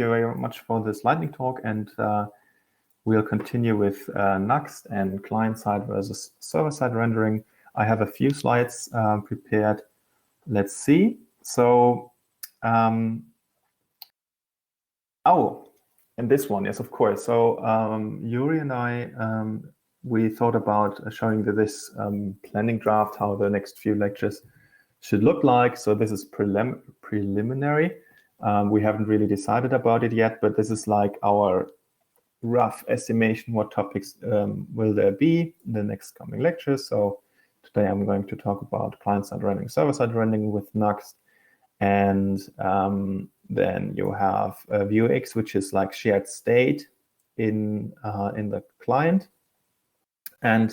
you very much for this lightning talk, and we'll continue with Nuxt and client-side versus server-side rendering. I have a few slides prepared. Let's see. So, and this one, yes, of course. So Yuri and I, we thought about showing this planning draft, how the next few lectures should look like. So this is preliminary. We haven't really decided about it yet, but this is like our rough estimation, what topics will there be in the next coming lectures. So today I'm going to talk about client-side rendering, server-side rendering with Nuxt. And then you have vuejs, which is like shared state in the client. And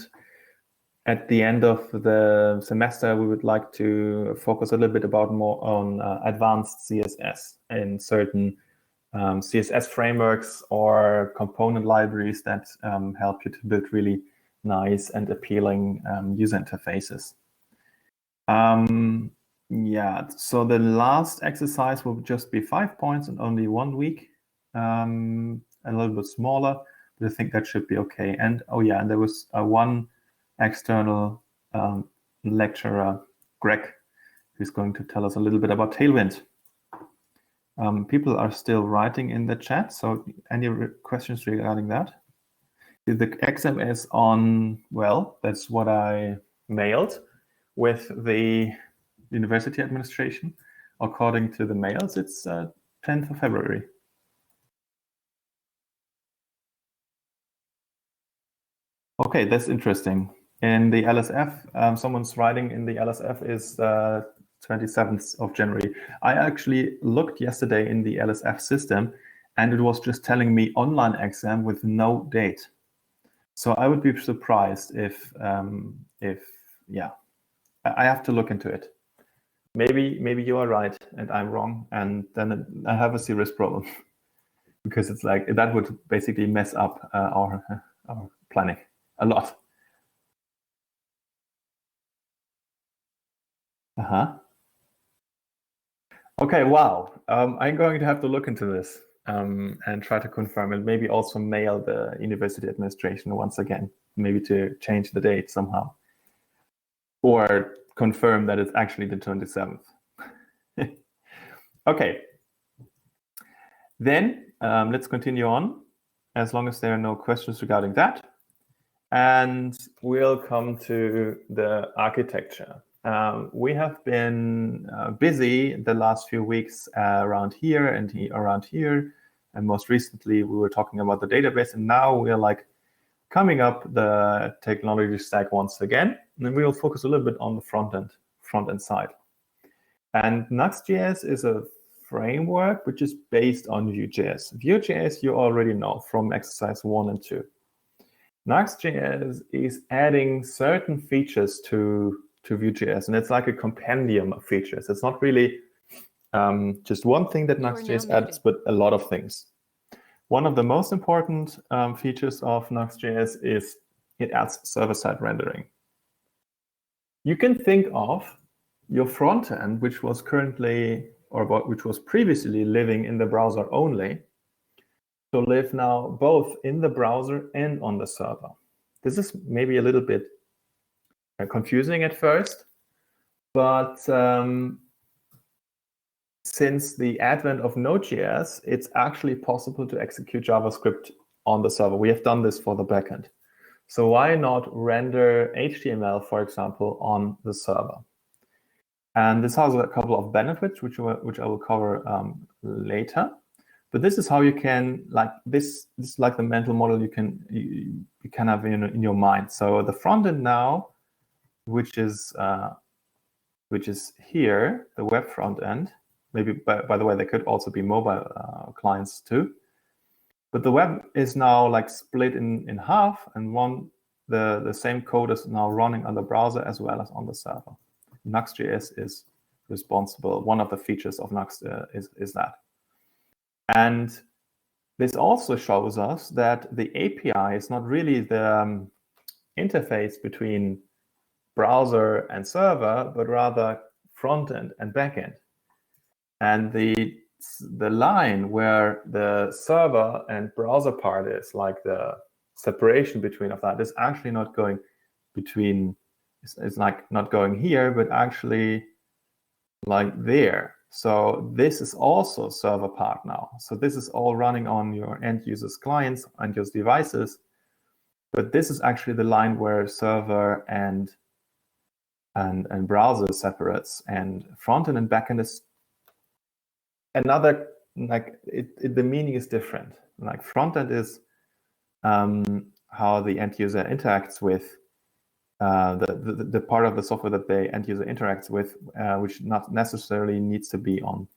at the end of the semester, we would like to focus a little bit more on advanced CSS and certain CSS frameworks or component libraries that help you to build really nice and appealing user interfaces. Yeah, so the last exercise will just be 5 points and only 1 week, a little bit smaller, but I think that should be okay. And oh yeah, and there was one external lecturer, Greg, who's going to tell us a little bit about Tailwind. People are still writing in the chat, so any questions regarding that? The exam is on, well, that's what I mailed with the university administration. According to the mails, it's 10th of February. Okay, that's interesting. In the LSF, someone's writing in the LSF is 27th of January. I actually looked yesterday in the LSF system, and it was just telling me online exam with no date. So I would be surprised if yeah, I have to look into it. Maybe you are right and I'm wrong, and then I have a serious problem because it's like that would basically mess up our planning a lot. Okay, wow. I'm going to have to look into this and try to confirm, and maybe also mail the university administration once again, maybe to change the date somehow, or confirm that it's actually the 27th. Okay. Then let's continue on, as long as there are no questions regarding that. And we'll come to the architecture. We have been busy the last few weeks around here and around here. And most recently, we were talking about the database. And now we're like coming up the technology stack once again. And we'll focus a little bit on the front end side. And NuxtJS is a framework which is based on Vue.js. Vue.js you already know from exercise 1 and 2. NuxtJS is adding certain features to Vue.js, and it's like a compendium of features. It's not really just one thing that NuxtJS adds, but a lot of things. One of the most important features of NuxtJS is it adds server-side rendering. You can think of your front end, which was currently, or which was previously living in the browser only, to live now both in the browser and on the server. This is maybe a little bit confusing at first, but since the advent of Node.js, it's actually possible to execute JavaScript on the server. We have done this for the backend. So why not render HTML, for example, on the server? And this has a couple of benefits, which I will cover later. But this is how you can, like this is like the mental model you can have in your mind. So the front end now, which is here, the web front end. Maybe by the way, there could also be mobile clients too. But the web is now like split in half, and the same code is now running on the browser as well as on the server. NuxtJS is responsible. One of the features of Nuxt is that. And this also shows us that the API is not really the interface between browser and server, but rather front end and back end. And the the line where the server and browser part is, like the separation between of that, is actually not going between, it's like not going here, but actually like there. So this is also server part now. So this is all running on your end users clients and your devices, but this is actually the line where server and browser separates, and frontend and backend is another, like the meaning is different. Like frontend is how the end user interacts with the part of the software that the end user interacts with, which not necessarily needs to be on,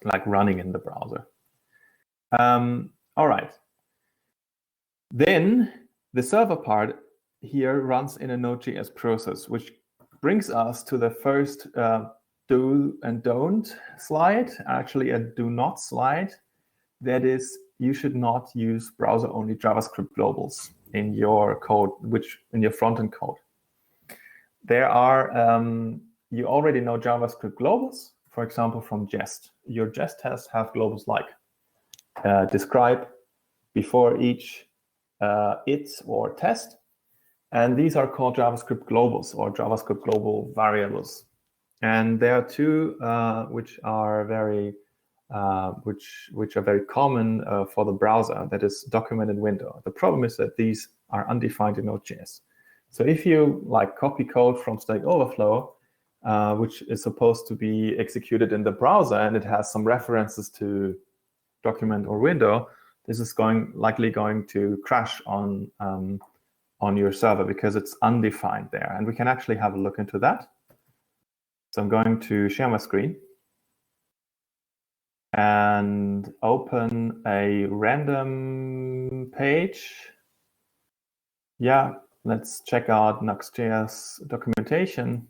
like, running in the browser. All right. Then the server part here runs in a Node.js process, which brings us to the first do and don't slide, actually a do not slide. That is, you should not use browser-only JavaScript globals in your code, which in your front-end code. There are, you already know JavaScript globals, for example, from Jest. Your Jest tests have globals like describe before each it or test. And these are called JavaScript globals or JavaScript global variables. And there are two which are very common for the browser, that is document and window. The problem is that these are undefined in Node.js. So if you like copy code from Stack Overflow, which is supposed to be executed in the browser, and it has some references to document or window, this is likely going to crash on your server because it's undefined there. And we can actually have a look into that. So I'm going to share my screen and open a random page. Yeah, let's check out NuxtJS documentation.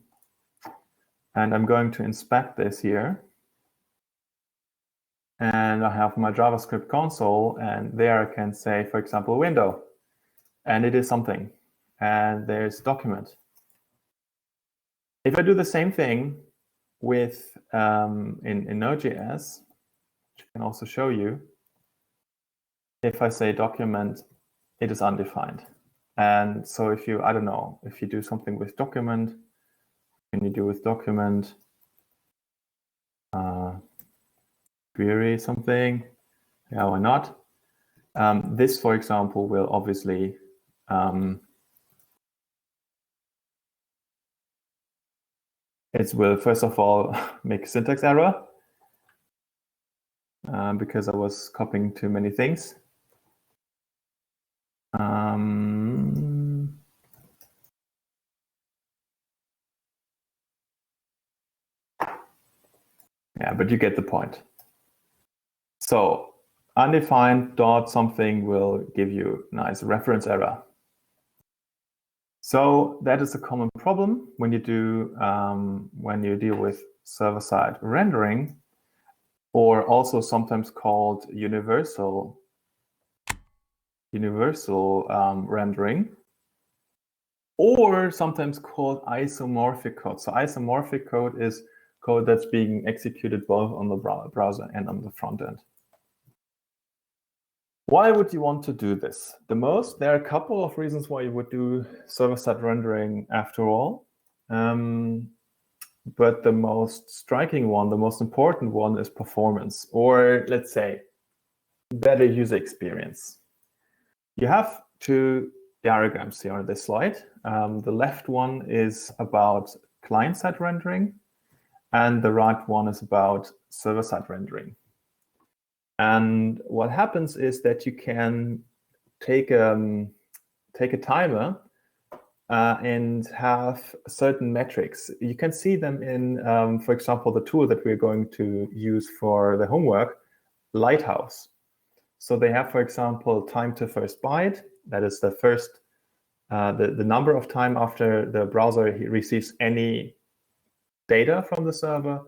And I'm going to inspect this here. And I have my JavaScript console, and there I can say, for example, window. And it is something. And there's document. If I do the same thing with in Node.js, which I can also show you, if I say document, it is undefined. And so if you, I don't know, if you do something with document, can you do with document query something? Yeah, why not? This, for example, will obviously it will first of all make a syntax error because I was copying too many things. Yeah, but you get the point. So undefined dot something will give you nice reference error. So that is a common problem when you do when you deal with server-side rendering, or also sometimes called universal rendering, or sometimes called isomorphic code. So isomorphic code is code that's being executed both on the browser and on the front end. Why would you want to do this? There are a couple of reasons why you would do server-side rendering after all. But the most striking one, the most important one, is performance, or let's say better user experience. You have two diagrams here on this slide. The left one is about client-side rendering, and the right one is about server-side rendering. And what happens is that you can take a timer and have certain metrics. You can see them in, for example, the tool that we're going to use for the homework, Lighthouse. So they have, for example, time to first byte. That is the first, the number of time after the browser receives any data from the server,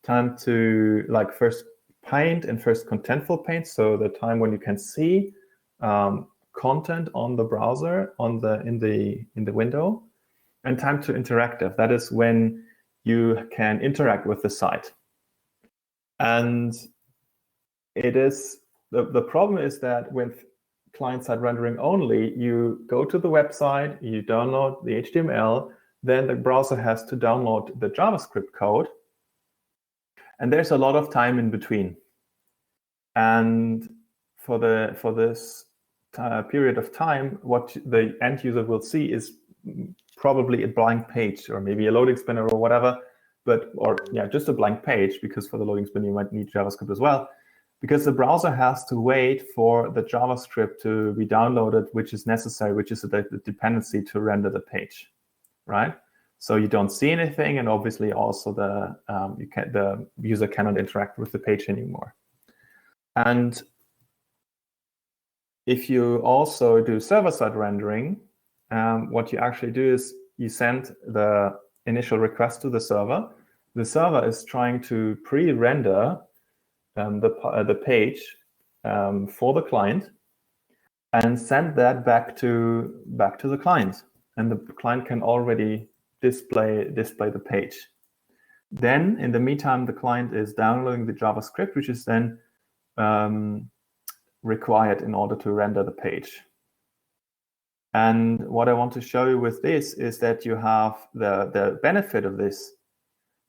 time to like first paint and first contentful paint, so the time when you can see content on the browser in the window, and time to interactive. That is when you can interact with the site. And it is the problem is that with client-side rendering only, you go to the website, you download the HTML, then the browser has to download the JavaScript code, and there's a lot of time in between. And for this period of time, what the end user will see is probably a blank page, or maybe a loading spinner or whatever, just a blank page, because for the loading spinner you might need JavaScript as well, because the browser has to wait for the JavaScript to be downloaded, which is necessary, which is the dependency to render the page, right? So you don't see anything, and obviously also the user cannot interact with the page anymore. And if you also do server-side rendering, what you actually do is you send the initial request to the server. The server is trying to pre-render the page for the client and send that back to the client, and the client can already display the page. Then, in the meantime, the client is downloading the JavaScript, which is then required in order to render the page. And what I want to show you with this is that you have the benefit of this,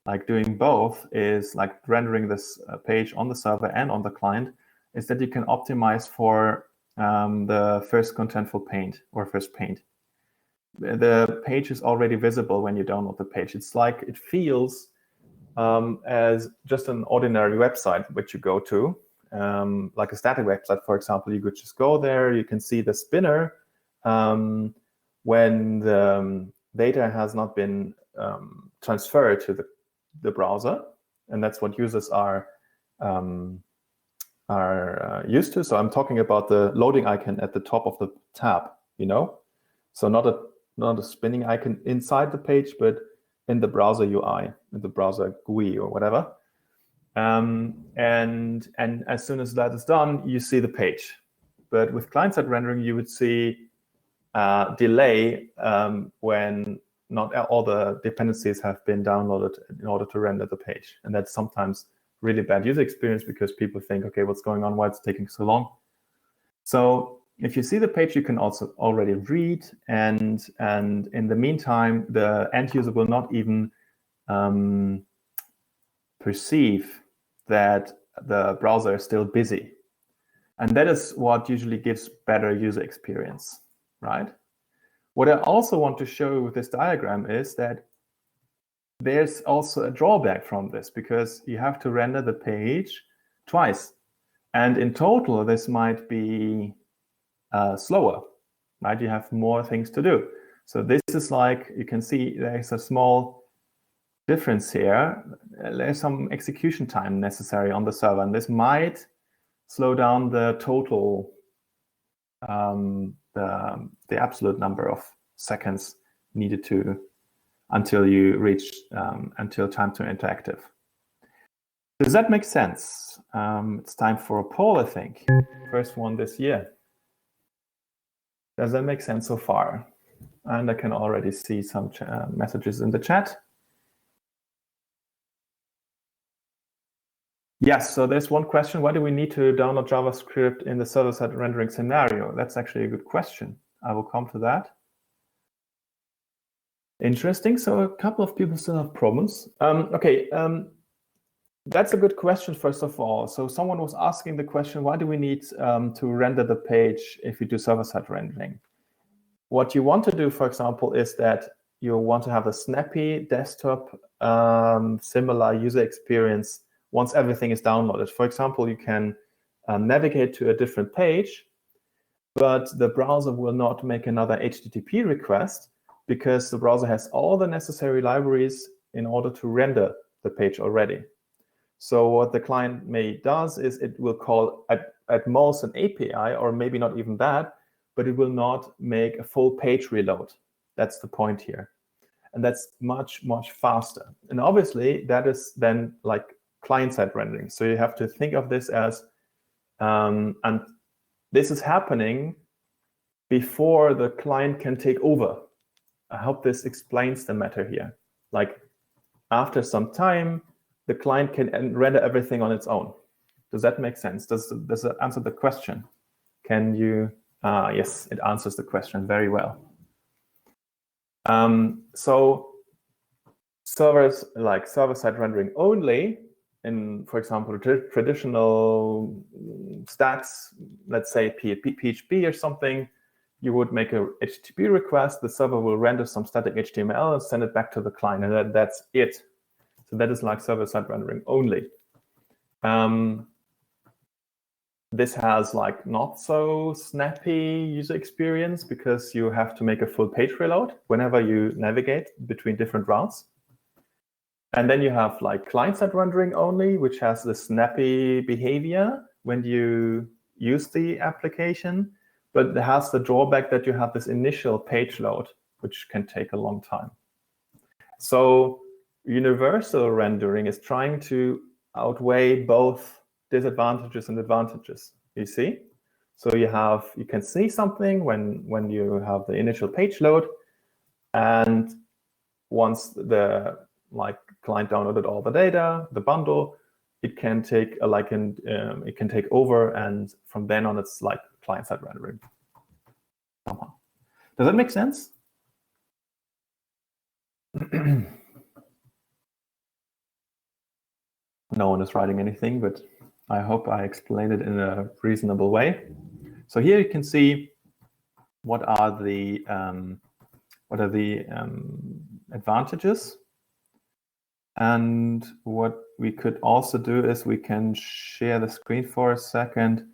like doing both, is like rendering this page on the server and on the client, is that you can optimize for the first contentful paint or first paint. The page is already visible when you download the page. It's like, it feels as just an ordinary website which you go to, like a static website, for example. You could just go there, you can see the spinner when the data has not been transferred to the browser, and that's what users are used to. So I'm talking about the loading icon at the top of the tab, so not a spinning icon inside the page, but in the browser UI, in the browser GUI or whatever. And as soon as that is done, you see the page. But with client-side rendering, you would see delay when not all the dependencies have been downloaded in order to render the page. And that's sometimes really bad user experience, because people think, okay, what's going on? Why it's taking so long? So if you see the page, you can also already read, and in the meantime, the end user will not even perceive that the browser is still busy. And that is what usually gives better user experience, right? What I also want to show you with this diagram is that there's also a drawback from this, because you have to render the page twice. And in total, this might be slower, right? You have more things to do. So this is like, you can see there's a small difference here. There's some execution time necessary on the server, and this might slow down the total, the absolute number of seconds needed until you reach until time to interactive. Does that make sense? It's time for a poll, I think. First one this year. Does that make sense so far? And I can already see some messages in the chat. Yes, so there's one question. Why do we need to download JavaScript in the server-side rendering scenario? That's actually a good question. I will come to that. Interesting. So a couple of people still have problems. That's a good question, first of all. So someone was asking the question, why do we need to render the page if we do server-side rendering? What you want to do, for example, is that you want to have a snappy desktop, similar user experience once everything is downloaded. For example, you can navigate to a different page, but the browser will not make another HTTP request, because the browser has all the necessary libraries in order to render the page already. So what the client does is it will call at most an API, or maybe not even that, but it will not make a full page reload. That's the point here. And that's much, much faster. And obviously, that is then like client-side rendering. So you have to think of this as, and this is happening before the client can take over. I hope this explains the matter here. Like, after some time, the client can render everything on its own. Does that make sense? Does that answer the question? Can you? Yes, it answers the question very well. So servers like server-side rendering only in, for example, traditional stacks, let's say PHP or something, you would make a HTTP request, the server will render some static HTML and send it back to the client, and that's it. So that is like server-side rendering only. This has like not so snappy user experience because you have to make a full page reload whenever you navigate between different routes. And then you have like client-side rendering only, which has the snappy behavior when you use the application, but it has the drawback that you have this initial page load, which can take a long time. So universal rendering is trying to outweigh both disadvantages and advantages, you see? So you can see something when you have the initial page load, and once the client downloaded all the data, the bundle, it can take it can take over, and from then on it's like client-side rendering. Somehow. Does that make sense? No one is writing anything, but I hope I explained it in a reasonable way. So here you can see what are the advantages. And what we could also do is we can share the screen for a second.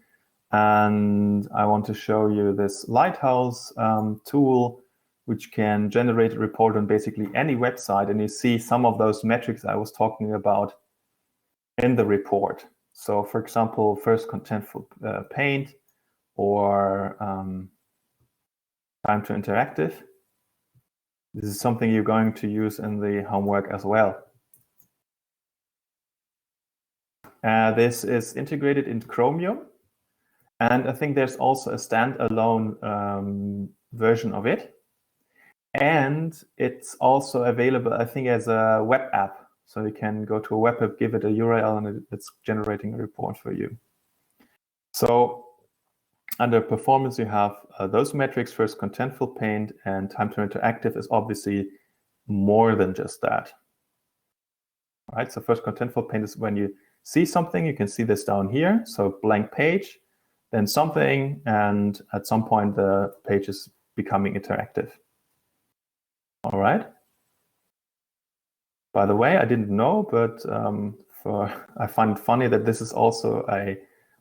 And I want to show you this Lighthouse tool, which can generate a report on basically any website. And you see some of those metrics I was talking about in the report. So for example, first contentful paint, or time to interactive. This is something you're going to use in the homework as well. This is integrated in Chromium, and I think there's also a standalone version of it. And it's also available, I think, as a web app. So you can go to a web app, give it a URL, and it's generating a report for you. So under performance, you have those metrics, first contentful paint, and time to interactive is obviously more than just that. All right, so first contentful paint is when you see something, you can see this down here. So blank page, then something, and at some point the page is becoming interactive. All right. By the way, I didn't know, but I find it funny that this is also a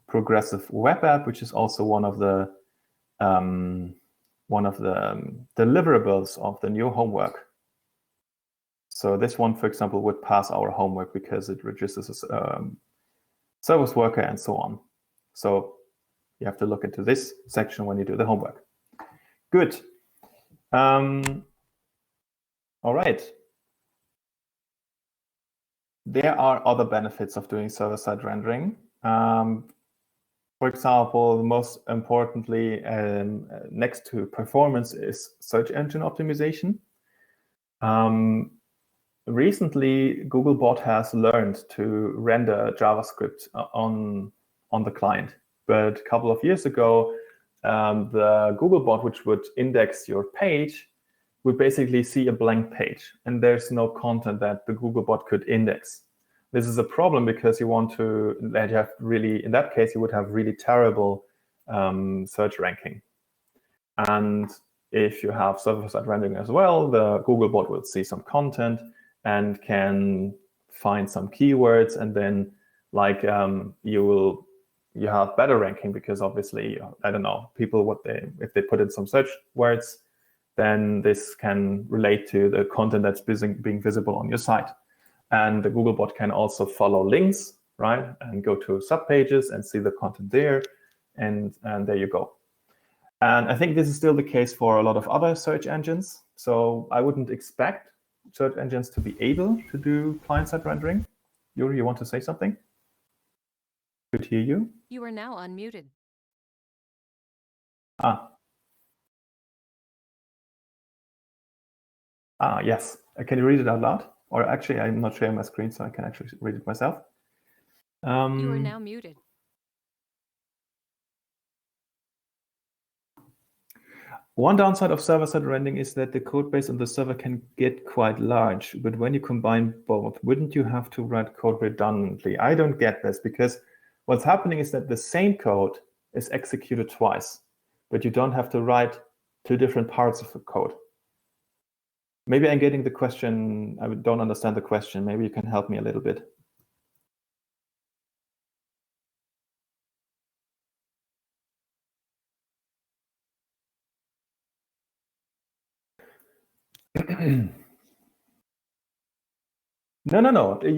progressive web app, which is also one of the deliverables of the new homework. So this one, for example, would pass our homework because it registers a service worker and so on. So you have to look into this section when you do the homework. Good. All right. There are other benefits of doing server-side rendering. For example, most importantly, next to performance is search engine optimization. Recently, Googlebot has learned to render JavaScript on the client. But a couple of years ago, the Googlebot, which would index your page, would basically see a blank page, and there's no content that the Googlebot could index. This is a problem because you want to have really, in that case, you would have really terrible search ranking. And if you have server-side rendering as well, the Googlebot will see some content and can find some keywords, and then you have better ranking because obviously, I don't know, people if they put in some search words, then this can relate to the content that's being visible on your site. And the Googlebot can also follow links, right? And go to subpages and see the content there, and there you go. And I think this is still the case for a lot of other search engines. So I wouldn't expect search engines to be able to do client-side rendering. Yuri, you want to say something? Could hear you. You are now unmuted. Yes. Can you read it out loud? Or actually, I'm not sharing my screen, so I can actually read it myself. You are now muted. One downside of server-side rendering is that the code base on the server can get quite large, but when you combine both, wouldn't you have to write code redundantly? I don't get this, because what's happening is that the same code is executed twice, but you don't have to write two different parts of the code. Maybe I'm getting the question, I don't understand the question. Maybe you can help me a little bit. No. They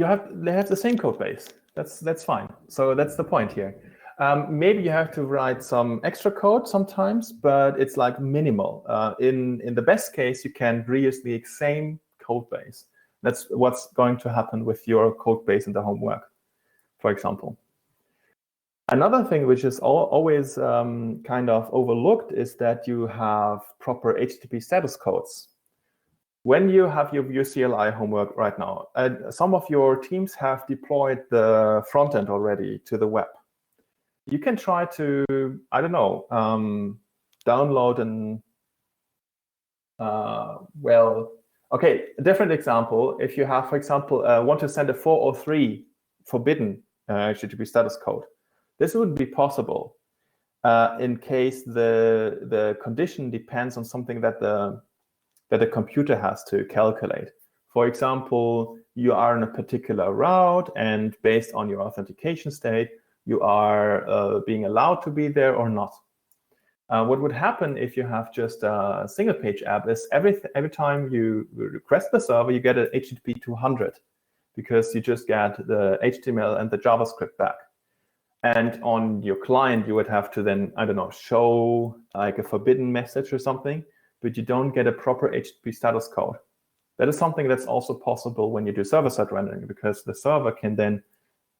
have the same code base. That's fine. So that's the point here. Maybe you have to write some extra code sometimes, but it's like minimal. In the best case, you can reuse the same code base. That's what's going to happen with your code base in the homework, for example. Another thing which is always kind of overlooked is that you have proper HTTP status codes. When you have your CLI homework right now, some of your teams have deployed the front end already to the web. You can try to, I don't know, download an, okay, a different example. If you have, for example, want to send a 403 forbidden HTTP status code, this would be possible in case the condition depends on something that the computer has to calculate. For example, you are in a particular route, and based on your authentication state, you are being allowed to be there or not. What would happen if you have just a single page app is every time you request the server, you get an HTTP 200, because you just get the HTML and the JavaScript back. And on your client, you would have to then, I don't know, show like a forbidden message or something, but you don't get a proper HTTP status code. That is something that's also possible when you do server-side rendering, because the server can then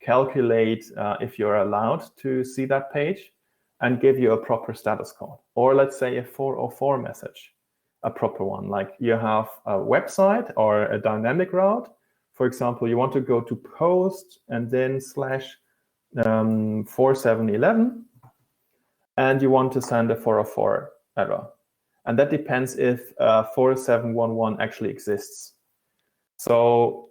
calculate if you're allowed to see that page and give you a proper status code. Or let's say a 404 message, a proper one. Like you have a website or a dynamic route. For example, you want to go to post and then /4711, and you want to send a 404 error. And that depends if 4711 actually exists. So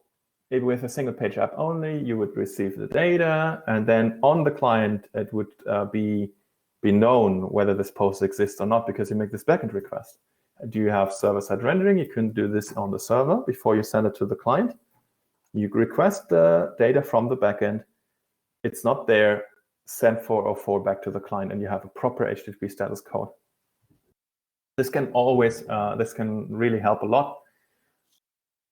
with a single page app only, you would receive the data, and then on the client, it would be known whether this post exists or not, because you make this backend request. Do you have server-side rendering? You can do this on the server before you send it to the client. You request the data from the backend. It's not there, send 404 back to the client, and you have a proper HTTP status code. This can really help a lot.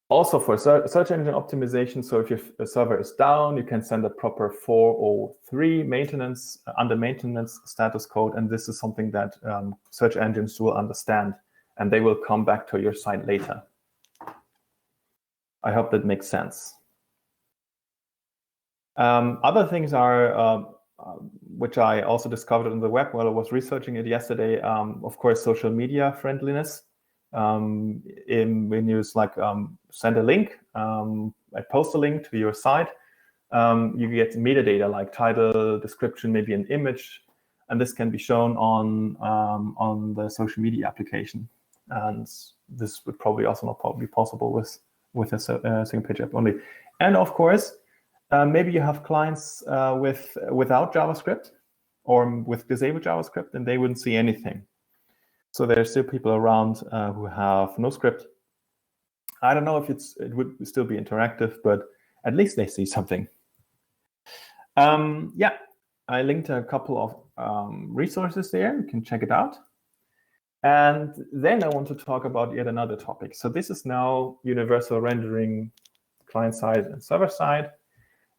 Also for search engine optimization, so if your server is down, you can send a proper 403 maintenance, under maintenance status code, and this is something that search engines will understand, and they will come back to your site later. I hope that makes sense. Other things are, which I also discovered on the web while I was researching it yesterday, of course, social media friendliness. When you send a link, I post a link to your site, you get metadata like title, description, maybe an image, and this can be shown on the social media application. And this would probably also not be possible with a single page app only. And of course, maybe you have clients without JavaScript or with disabled JavaScript, and they wouldn't see anything. So there's still people around who have no script. I don't know if it would still be interactive, but at least they see something. Yeah, I linked a couple of resources there. You can check it out. And then I want to talk about yet another topic. So this is now universal rendering, client side and server side.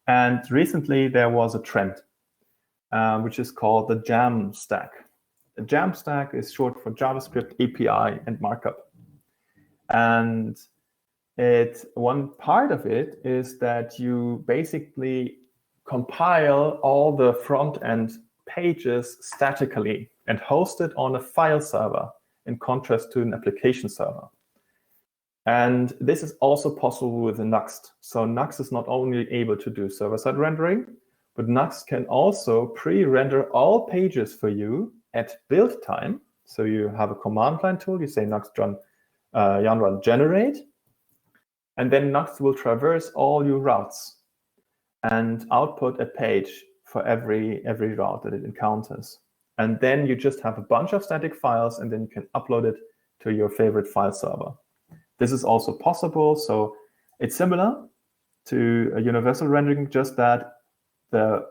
And recently there was a trend, which is called the jamstack. The jamstack is short for JavaScript API and markup. And one part of it is that you basically compile all the front-end pages statically and host it on a file server in contrast to an application server. And this is also possible with Nuxt. So Nuxt is not only able to do server-side rendering, but Nuxt can also pre-render all pages for you at build time So you have a command line tool. You say Nuxt run generate, and then Nuxt will traverse all your routes and output a page for every route that it encounters. And then you just have a bunch of static files, and then you can upload it to your favorite file server. This is also possible. So it's similar to a universal rendering, just that the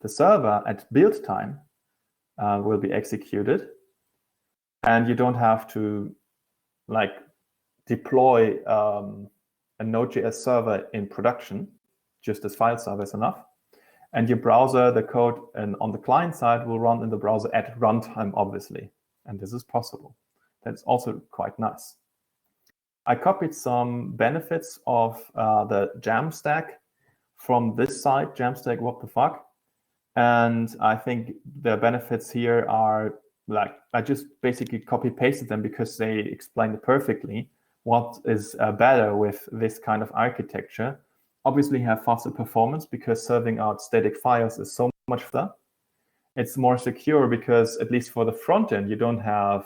server at build time will be executed, and you don't have to like deploy a Node.js server in production. Just as file server is enough. And your browser, the code and on the client side will run in the browser at runtime, obviously. And this is possible. That's also quite nice. I copied some benefits of the Jamstack from this site, Jamstack what the fuck. And I think the benefits here are like, I just basically copy pasted them because they explain it perfectly. What is better with this kind of architecture? Obviously you have faster performance because serving out static files is so much faster. It's more secure because at least for the front end, you don't have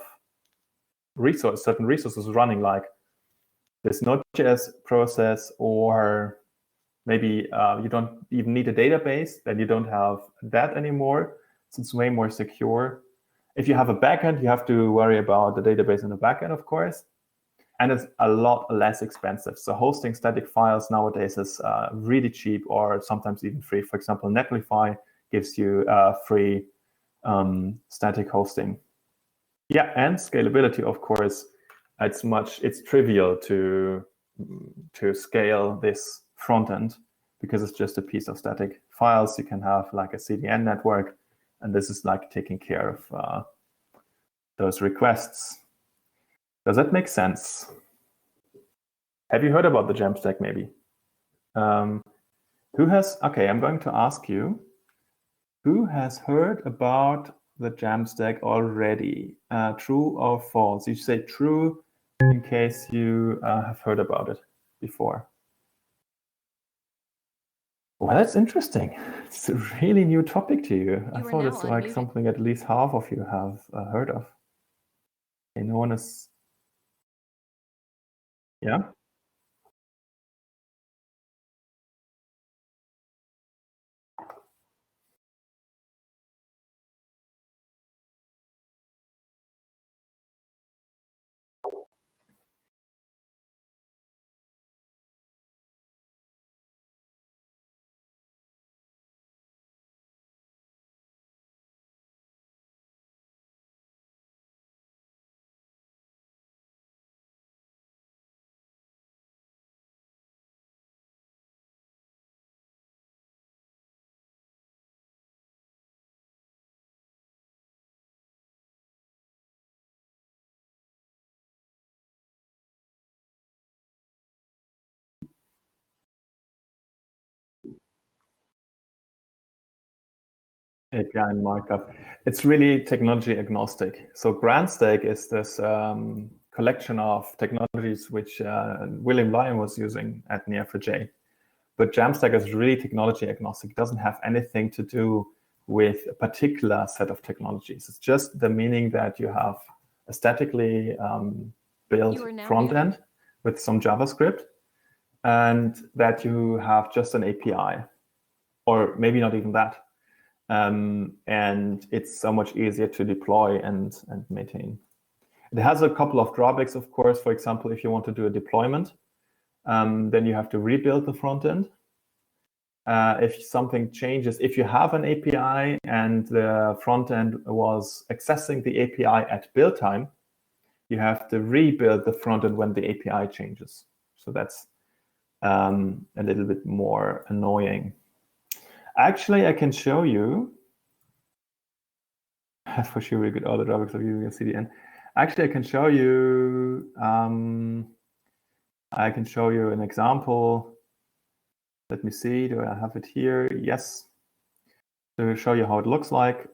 certain resources running like this Node.js process, or maybe you don't even need a database, then you don't have that anymore. So it's way more secure. If you have a backend, you have to worry about the database in the backend, of course. And it's a lot less expensive. So hosting static files nowadays is really cheap, or sometimes even free. For example, Netlify gives you free static hosting. Yeah, and scalability, of course. It's trivial to scale this front end because it's just a piece of static files. You can have like a CDN network, and this is like taking care of those requests. Does that make sense? Have you heard about the Jamstack maybe? Who has, okay, I'm going to ask you, who has heard about the Jamstack already? True or false? You say true in case you have heard about it before. Well, that's interesting. It's a really new topic to you. I thought it's like something at least half of you have heard of. Okay, no one is, yeah? API markup. It's really technology agnostic. So GrandStack is this collection of technologies which William Lyon was using at Neo4j. But Jamstack is really technology agnostic. It doesn't have anything to do with a particular set of technologies. It's just the meaning that you have a statically built front end with some JavaScript, and that you have just an API, or maybe not even that. And it's so much easier to deploy and maintain. It has a couple of drawbacks, of course. For example, if you want to do a deployment, then you have to rebuild the front end. If something changes, if you have an API and the front end was accessing the API at build time, you have to rebuild the front end when the API changes. So that's a little bit more annoying. Actually, I can show you. For sure, we get all the drawbacks of using a CDN. Actually, I can show you. I can show you an example. Let me see. Do I have it here? Yes. To show you how it looks like.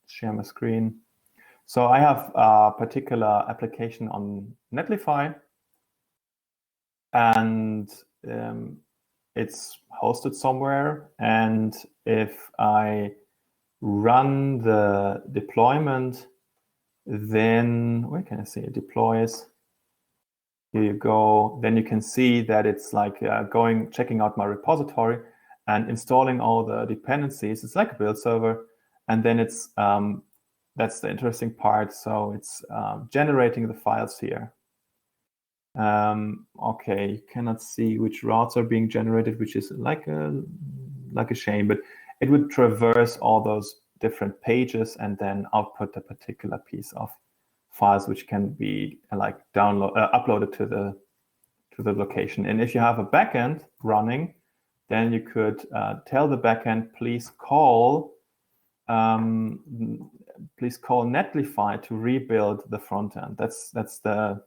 Share my screen. So I have a particular application on Netlify, and it's hosted somewhere. And if I run the deployment then where can I see it? Deploys. Here you go. Then you can see that it's like checking out my repository and installing all the dependencies. It's like a build server. And then it's, that's the interesting part. So it's generating the files here. Okay, you cannot see which routes are being generated, which is like a shame, but it would traverse all those different pages and then output a particular piece of files which can be like uploaded to the location. And if you have a backend running, then you could tell the backend, please call Netlify to rebuild the front end. That's the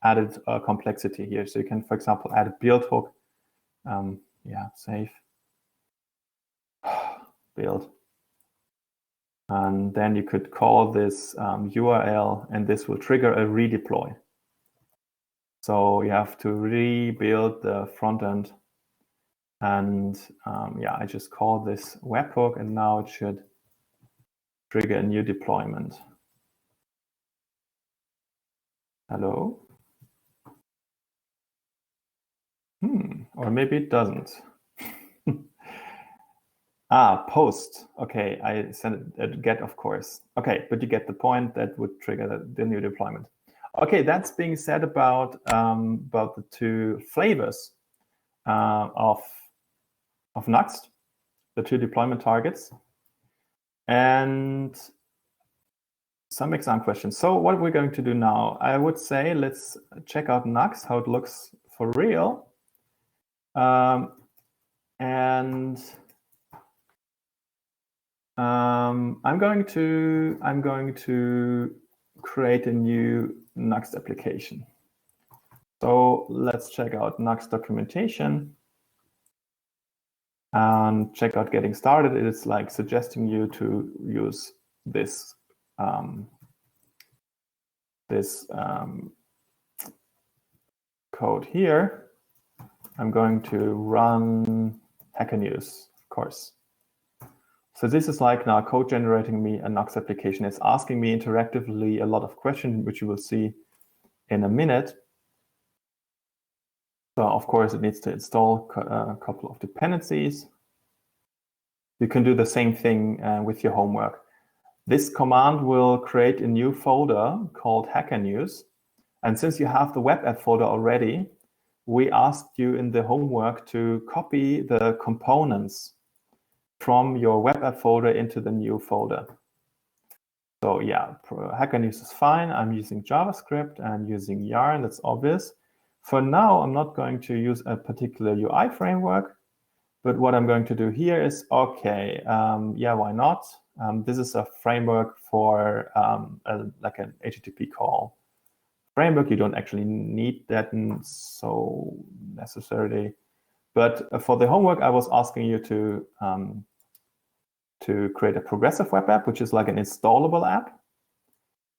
added complexity here. So you can, for example, add a build hook. Yeah, save, build. And then you could call this URL, and this will trigger a redeploy. So you have to rebuild the front end. And yeah, I just call this webhook, and now it should trigger a new deployment. Hello? Or maybe it doesn't. Post. Okay, I sent it at get, of course. Okay, but you get the point. That would trigger the new deployment. Okay, that's being said about the two flavors of Nuxt, the two deployment targets, and some exam questions. So what we're going to do now, I would say let's check out Nuxt, how it looks for real, and I'm going to create a new Nuxt application. So let's check out Nuxt documentation and check out getting started. It's like suggesting you to use this code here. I'm going to run Hacker News, of course. So this is like now code generating me a Nuxt application. It's asking me interactively a lot of questions, which you will see in a minute. So of course, it needs to install a couple of dependencies. You can do the same thing with your homework. This command will create a new folder called Hacker News. And since you have the web app folder already, we asked you in the homework to copy the components from your web app folder into the new folder. So yeah, Hacker News is fine. I'm using JavaScript and using Yarn, that's obvious. For now, I'm not going to use a particular UI framework, but what I'm going to do here is, okay, yeah, why not? This is a framework for like an HTTP call framework. You don't actually need that so necessarily. But for the homework, I was asking you to create a progressive web app, which is like an installable app.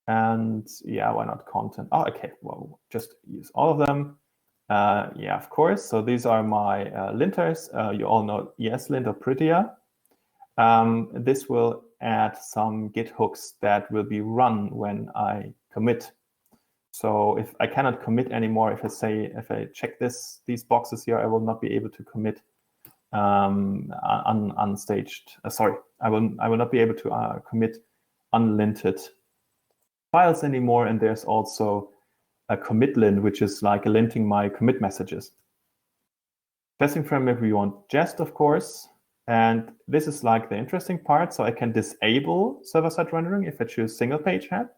And yeah, why not content? Oh, okay, well, just use all of them. Yeah, of course. So these are my linters. You all know ESLint or Prettier. This will add some Git hooks that will be run when I commit. So if I cannot commit anymore, if I check these boxes here, I will not be able to commit unstaged. Sorry, I will not be able to commit unlinted files anymore. And there's also a commit lint, which is like linting my commit messages. Testing framework, we want Jest, of course. And this is like the interesting part. So I can disable server-side rendering if I choose single page head.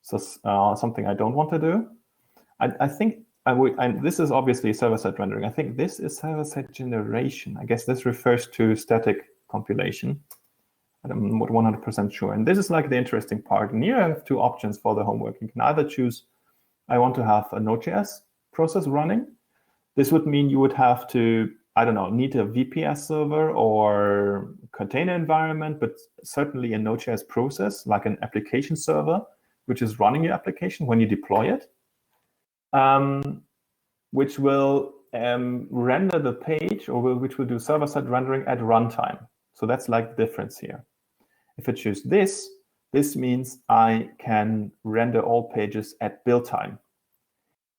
So something I don't want to do. I think I would, and this is obviously server-side rendering. I think this is server-side generation. I guess this refers to static compilation. I'm not 100% sure. And this is like the interesting part. And here I have two options for the homework. You can either choose, I want to have a Node.js process running. This would mean you would have to, I don't know, need a VPS server or container environment, but certainly a Node.js process, like an application server, which is running your application when you deploy it, which will render the page, or which will do server-side rendering at runtime. So that's like the difference here. If I choose this, This means I can render all pages at build time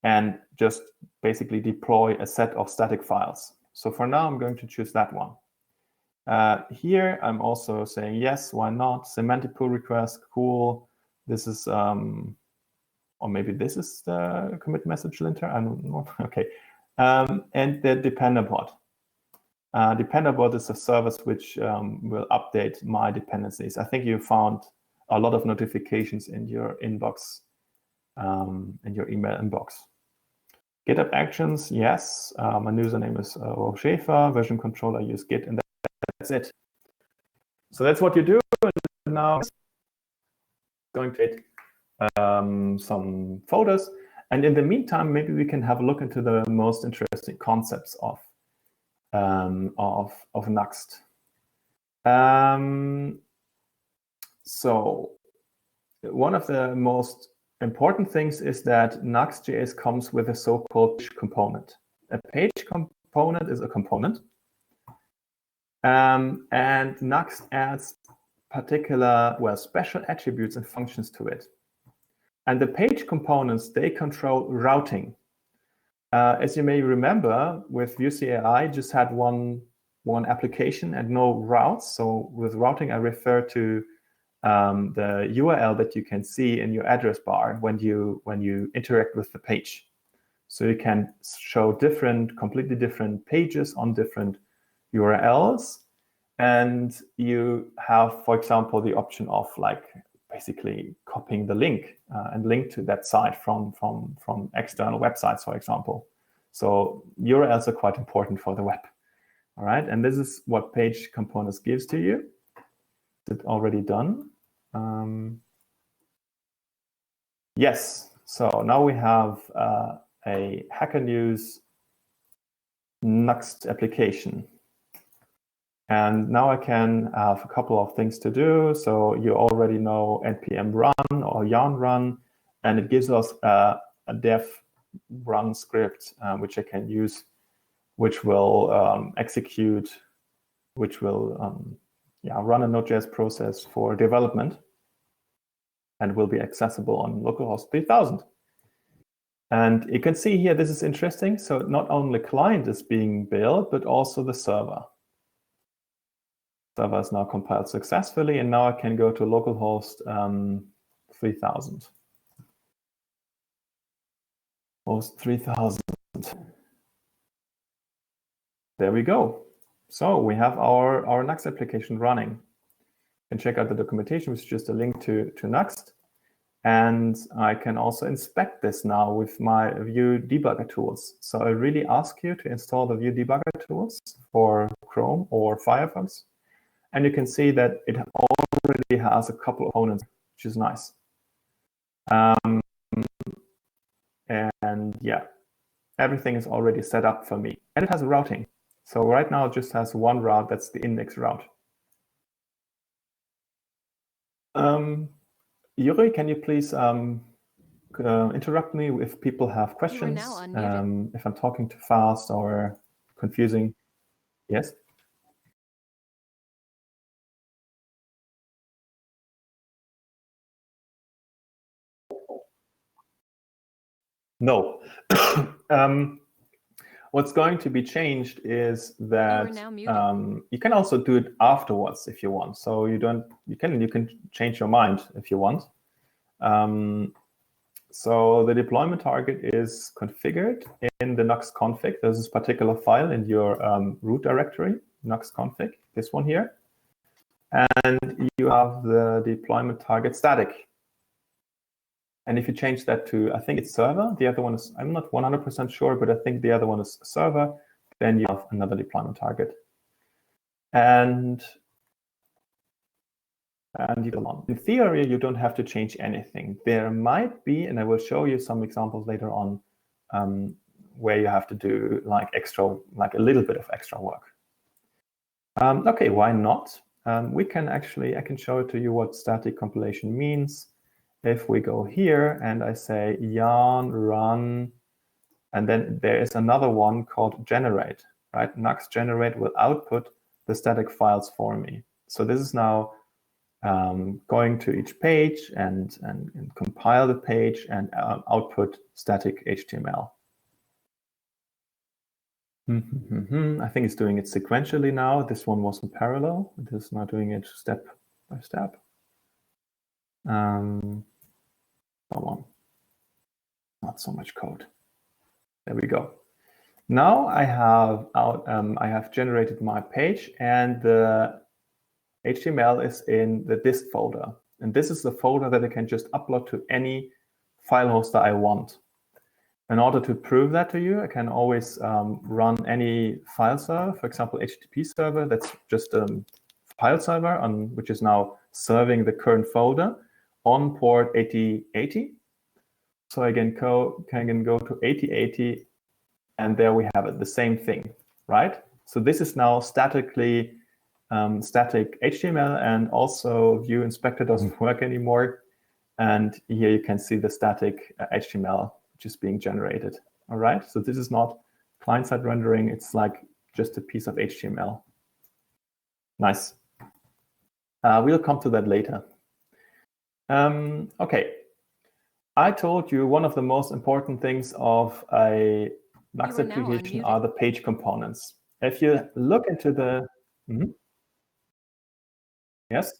and just basically deploy a set of static files. So for now, I'm going to choose that one. Here, I'm also saying, yes, why not? Semantic pull request, cool. This is, or maybe this is the commit message linter. I don't know. Okay. And the depender bot. Depender bot is a service which will update my dependencies. I think you found a lot of notifications in your inbox, in your email inbox. GitHub Actions, yes. My username is vuejs. Version control, I use Git, and that's it. So that's what you do. And now it's going to take some photos. And in the meantime, maybe we can have a look into the most interesting concepts of Nuxt. So one of the most important things is that NuxtJS comes with a so-called page component. A page component is a component. And Nuxt adds particular, special attributes and functions to it. And the page components, they control routing. As you may remember, with vuejs AI, just had one application and no routes. So with routing, I refer to the URL that you can see in your address bar when you interact with the page. So you can show completely different pages on different URLs. And you have, for example, the option of basically copying the link and link to that site from external websites, for example. So URLs are quite important for the web. All right, and this is what page components gives to you. Is it already done? Yes, so now we have a Hacker News Nuxt application. And now I can have a couple of things to do. So you already know npm run or yarn run, and it gives us a dev run script, which I can use, which will execute, which will run a Node.js process for development and will be accessible on localhost 3000. And you can see here, this is interesting. So not only client is being built, but also the server. Server is now compiled successfully, and now I can go to localhost 3000. Host 3000. There we go. So we have our Nuxt application running. You can check out the documentation, which is just a link to Nuxt. And I can also inspect this now with my Vue debugger tools. So I really ask you to install the Vue debugger tools for Chrome or Firefox. And you can see that it already has a couple of components, which is nice. And yeah, everything is already set up for me. And it has routing. So right now it just has one route, that's the index route. Yuri, can you please interrupt me if people have questions? If I'm talking too fast or confusing? Yes? No. What's going to be changed is that you can also do it afterwards if you want. So you can change your mind if you want. So the deployment target is configured in the Nuxt config. There's this particular file in your root directory, Nuxt config, this one here. And you have the deployment target static. And if you change that to, I think it's server, the other one is, I'm not 100% sure, but I think the other one is server, then you have another deployment target. And in theory, you don't have to change anything. There might be, and I will show you some examples later on, where you have to do like a little bit of extra work. Okay, why not? I can show it to you what static compilation means. If we go here and I say yarn run, and then there is another one called generate, right? Nuxt generate will output the static files for me. So this is now going to each page and compile the page and output static HTML. I think it's doing it sequentially now. This one was in parallel. It is now doing it step by step. Come on. Not so much code. There we go. Now I have generated my page, and the HTML is in the dist folder. And this is the folder that I can just upload to any file hoster I want. In order to prove that to you, I can always run any file server, for example, HTTP server. That's just a file server which is now serving the current folder on port 8080. So I can go to 8080, and there we have it, the same thing, right? So this is now static HTML, and also View Inspector doesn't work anymore. And here you can see the static HTML which is being generated. All right, so this is not client-side rendering. It's like just a piece of HTML. Nice. We'll come to that later. Okay. I told you one of the most important things of a Nux application are the page components. If you look into the... Yes?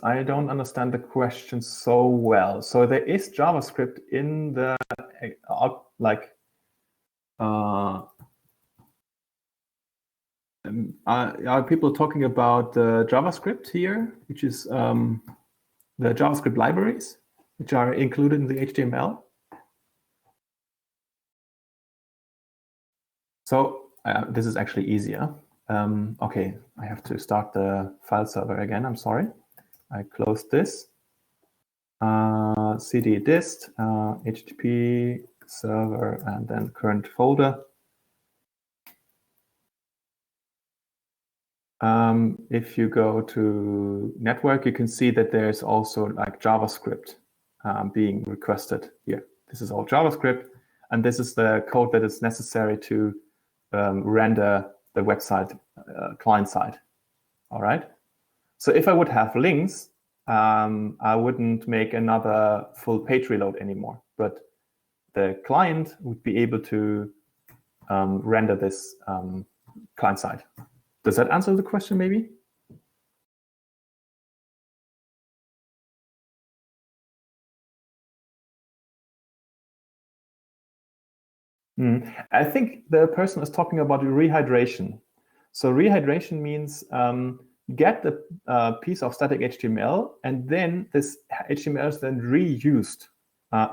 I don't understand the question so well. So there is JavaScript in the are people talking about the JavaScript here, which is the JavaScript libraries, which are included in the HTML? So this is actually easier. Okay, I have to start the file server again. I'm sorry. I closed this. cd dist, HTTP server, and then current folder. If you go to network, you can see that there's also like JavaScript being requested here. This is all JavaScript, and this is the code that is necessary to render the website client side. All right. So if I would have links, I wouldn't make another full page reload anymore, but the client would be able to render this client side. Does that answer the question, maybe? I think the person is talking about rehydration. So rehydration means you get the piece of static HTML, and then this HTML is then reused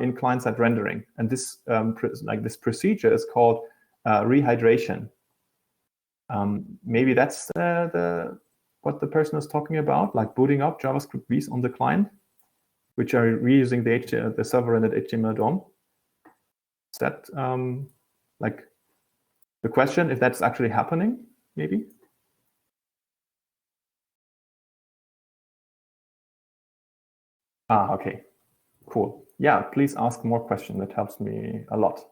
in client-side rendering. And this this procedure is called rehydration. Maybe that's what the person is talking about, like booting up JavaScript vs on the client, which are reusing the server-rendered HTML DOM. Is that like the question, if that's actually happening, maybe? Okay, cool. Yeah, please ask more questions. That helps me a lot.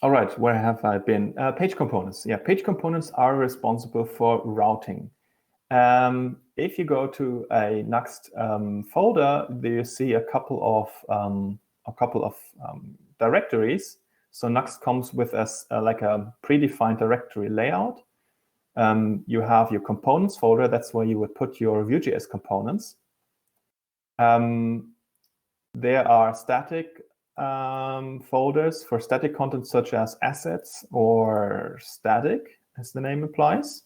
All right, where have I been? Page components. Yeah, page components are responsible for routing. If you go to a Nuxt folder, there you see a couple of directories. So Nuxt comes with like a predefined directory layout. You have your components folder. That's where you would put your Vue.js components. There are static folders for static content, such as assets or static, as the name implies.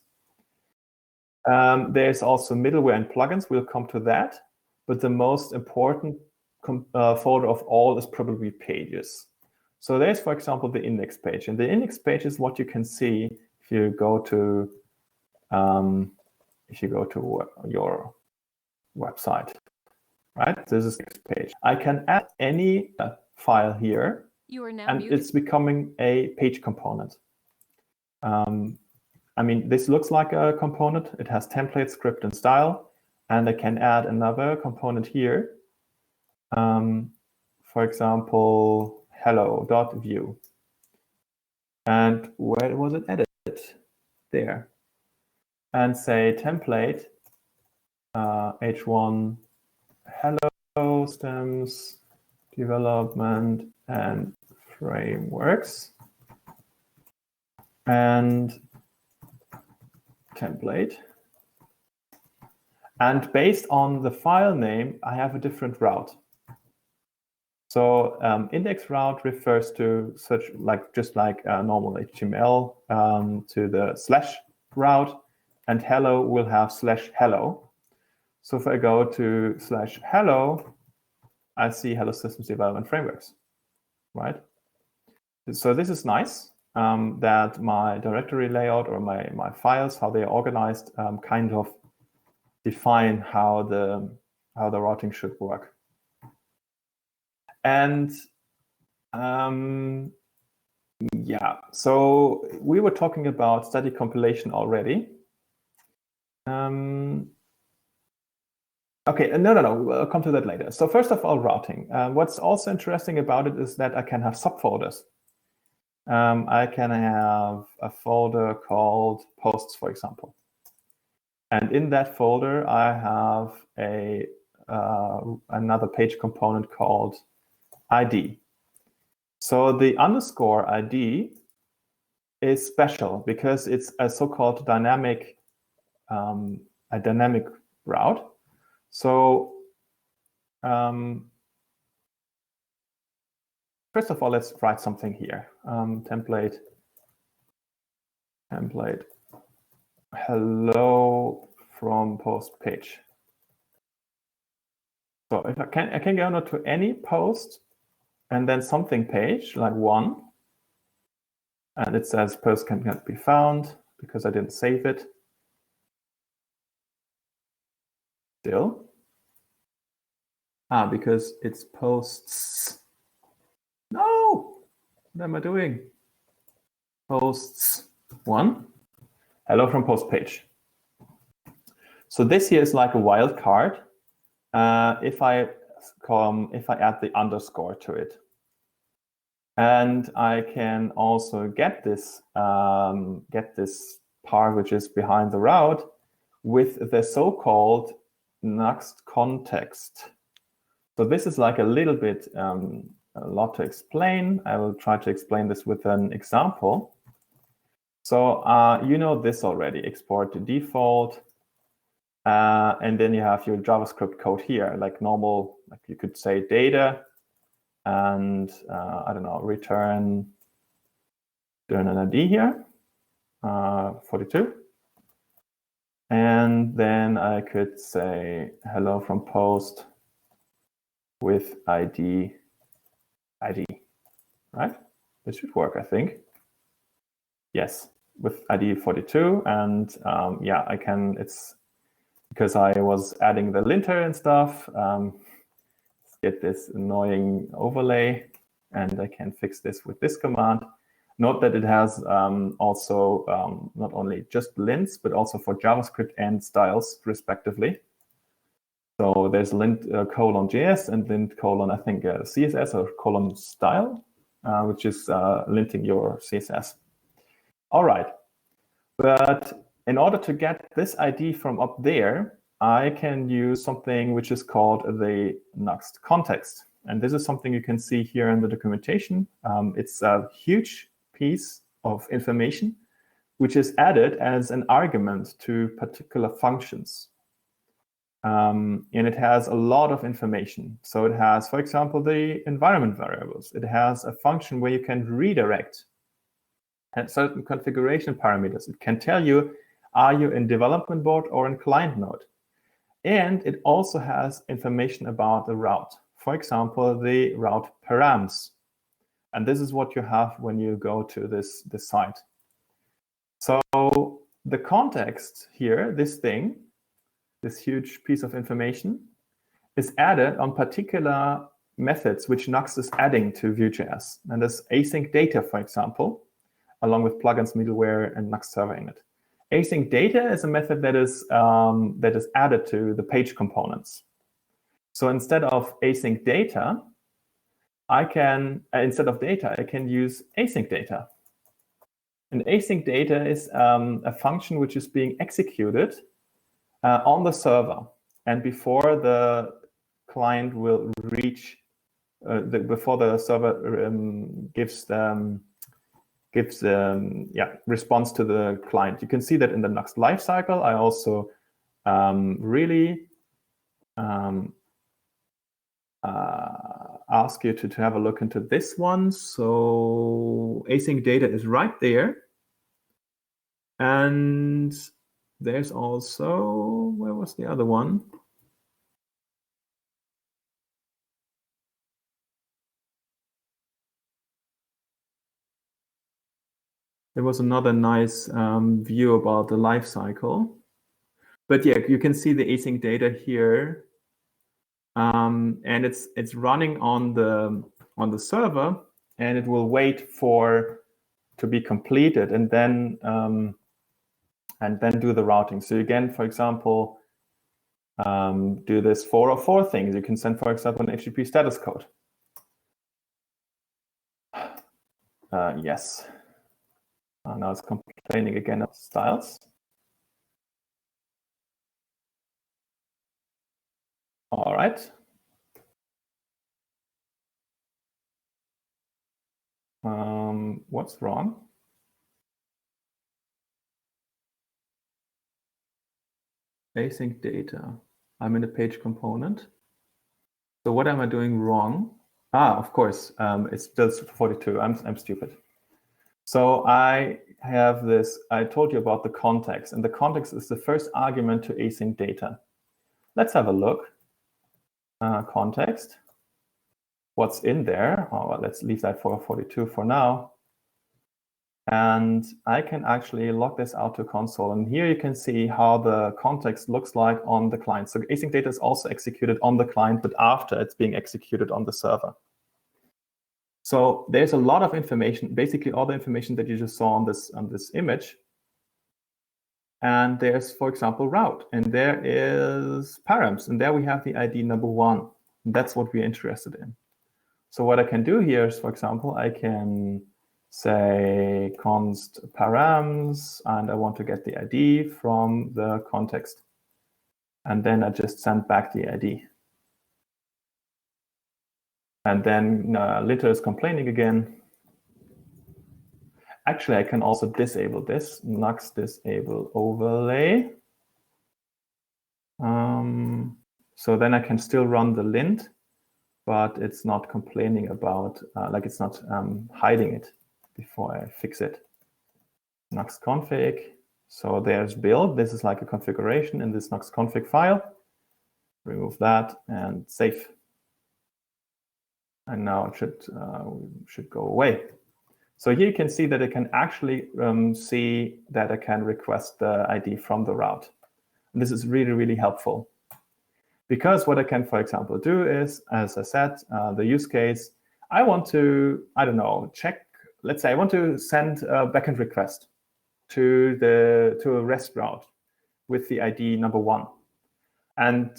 There's also middleware and plugins. We'll come to that. But the most important folder of all is probably pages. So there's, for example, the index page. And the index page is what you can see if you go to your website. Right? This is the next page. I can add any file here, and muted. It's becoming a page component. I mean, this looks like a component. It has template, script, and style. And I can add another component here. For example, hello.view. And where was it added? There. And say template h1 hello systems development and frameworks and template. And based on the file name, I have a different route. So index route refers to such just like normal HTML to the slash route, and hello will have /hello. So if I go to /hello, I see hello systems development frameworks, right? So this is nice that my directory layout or my files, how they are organized, kind of define how the routing should work. And yeah, so we were talking about static compilation already. Okay, no, we'll come to that later. So first of all, routing. What's also interesting about it is that I can have subfolders. I can have a folder called posts, for example. And in that folder, I have another page component called ID. So the underscore ID is special because it's a so-called dynamic route. So first of all, let's write something here. Template hello from post page. So if I can go to any post and then something page like 1, and it says post cannot be found because I didn't save it. Still. Because it's posts. No! What am I doing? Posts 1. Hello from post page. So this here is like a wildcard. If I add the underscore to it. And I can also get this part which is behind the route with the so-called Nuxt context. So this is like a little bit a lot to explain. I will try to explain this with an example. So you know this already. Export to default, and then you have your JavaScript code here, like normal. Like you could say data, and I don't know, return an ID here, 42. And then I could say hello from post with ID, right? This should work, I think. Yes, with ID 42. And yeah, I can, it's because I was adding the linter and stuff, get this annoying overlay, and I can fix this with this command. Note that it has also not only just lints, but also for JavaScript and styles, respectively. So there's lint :JS and lint : I think CSS or :style, which is linting your CSS. All right, but in order to get this ID from up there, I can use something which is called the Nuxt context. And this is something you can see here in the documentation. It's a huge piece of information which is added as an argument to particular functions. And it has a lot of information. So it has, for example, the environment variables. It has a function where you can redirect certain configuration parameters. It can tell you, are you in development mode or in client mode? And it also has information about the route. For example, the route params. And this is what you have when you go to this site. So the context here, this huge piece of information, is added on particular methods which Nuxt is adding to Vue.js. And this async data, for example, along with plugins, middleware, and Nuxt server init. Async data is a method that is added to the page components. So instead of async data, I can, instead of data, I can use async data. And async data is a function which is being executed on the server. And before the client will reach, before the server gives response to the client. You can see that in the Nuxt lifecycle. I also really ask you to have a look into this one. So async data is right there. And there's also, where was the other one? There was another nice view about the life cycle. But yeah, you can see the async data here. And it's running on the server, and it will wait for to be completed, and then do the routing. So again, for example, do this 404 things. You can send, for example, an HTTP status code. Yes. Now it's complaining again of styles. All right. What's wrong? Async data. I'm in the page component. So what am I doing wrong? Of course, it's still 42. I'm stupid. So I have this, I told you about the context, and the context is the first argument to async data. Let's have a look. Context. What's in there? Oh, well, let's leave that for 42 for now. And I can actually log this out to console. And here you can see how the context looks like on the client. So async data is also executed on the client, but after it's being executed on the server. So there's a lot of information, basically all the information that you just saw on this image. And there's, for example, route. And there is params. And there we have the ID number 1. And that's what we're interested in. So what I can do here is, for example, I can say const params, and I want to get the ID from the context. And then I just send back the ID. And then Litter is complaining again. Actually, I can also disable this, Nuxt disable overlay. So then I can still run the lint, but it's not complaining about, like it's not hiding it before I fix it. Nuxt config. So there's build. This is like a configuration in this Nuxt config file. Remove that and save. And now it should go away. So here you can see that I can actually see that I can request the ID from the route. And this is really, really helpful. Because what I can, for example, do is, as I said, the use case, I want to, I don't know, check, let's say I want to send a backend request to a REST route with the ID number 1. And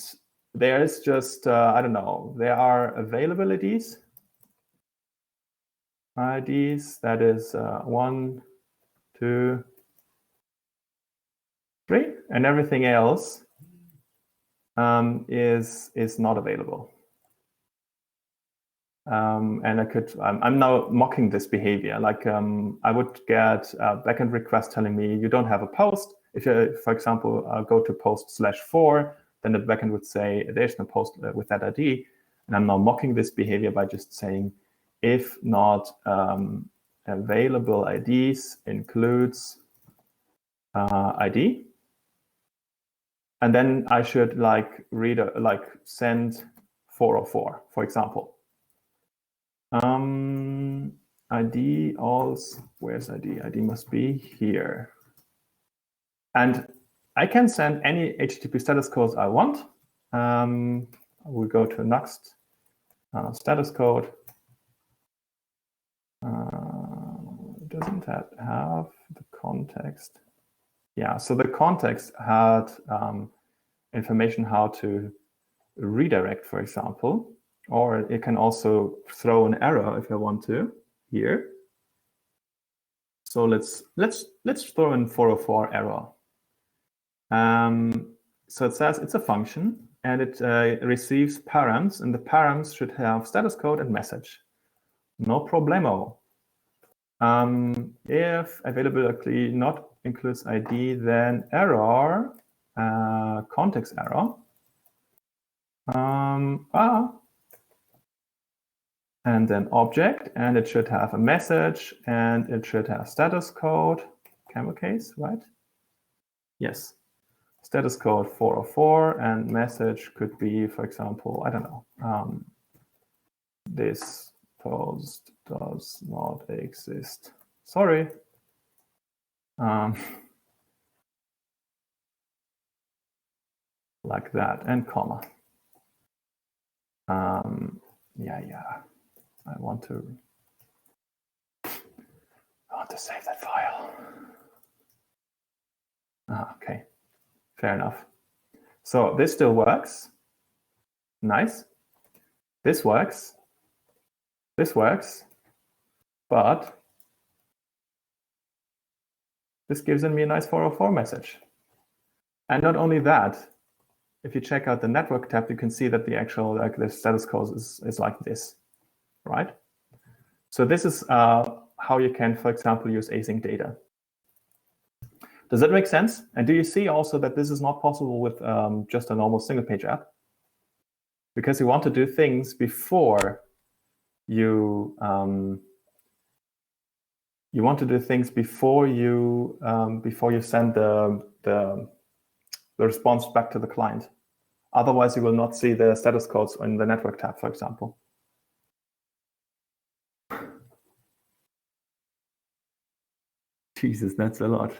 there is just, I don't know, there are availabilities. IDs, that is 1, 2, 3, and everything else is not available. And I'm now mocking this behavior. Like I would get a backend request telling me you don't have a post. If you, for example, go to post/4, then the backend would say there's no post with that ID. And I'm now mocking this behavior by just saying, if not available IDs includes ID. And then I should like send 404, for example. ID also, where's ID? ID must be here. And I can send any HTTP status codes I want. We'll go to Nuxt status code. Doesn't that have the context? Yeah, so the context had information how to redirect, for example, or it can also throw an error if I want to here. So let's throw in 404 error. So it says it's a function, and it receives params, and the params should have status code and message. No problemo. If availability not includes ID, then error, context error. And then object, and it should have a message, and it should have status code, camel case, right? Yes. Status code 404, and message could be, for example, I don't know, this post does not exist. Sorry. Like that, and comma. Yeah. I want to save that file. Okay, fair enough. So this still works. Nice. This works. This works. But this gives me a nice 404 message. And not only that, if you check out the network tab, you can see that the actual the status code is like this, right? So this is how you can, for example, use async data. Does that make sense? And do you see also that this is not possible with just a normal single page app? Because you want to do things before you before you send the response back to the client. Otherwise, you will not see the status codes in the network tab, for example. Jesus, that's a lot.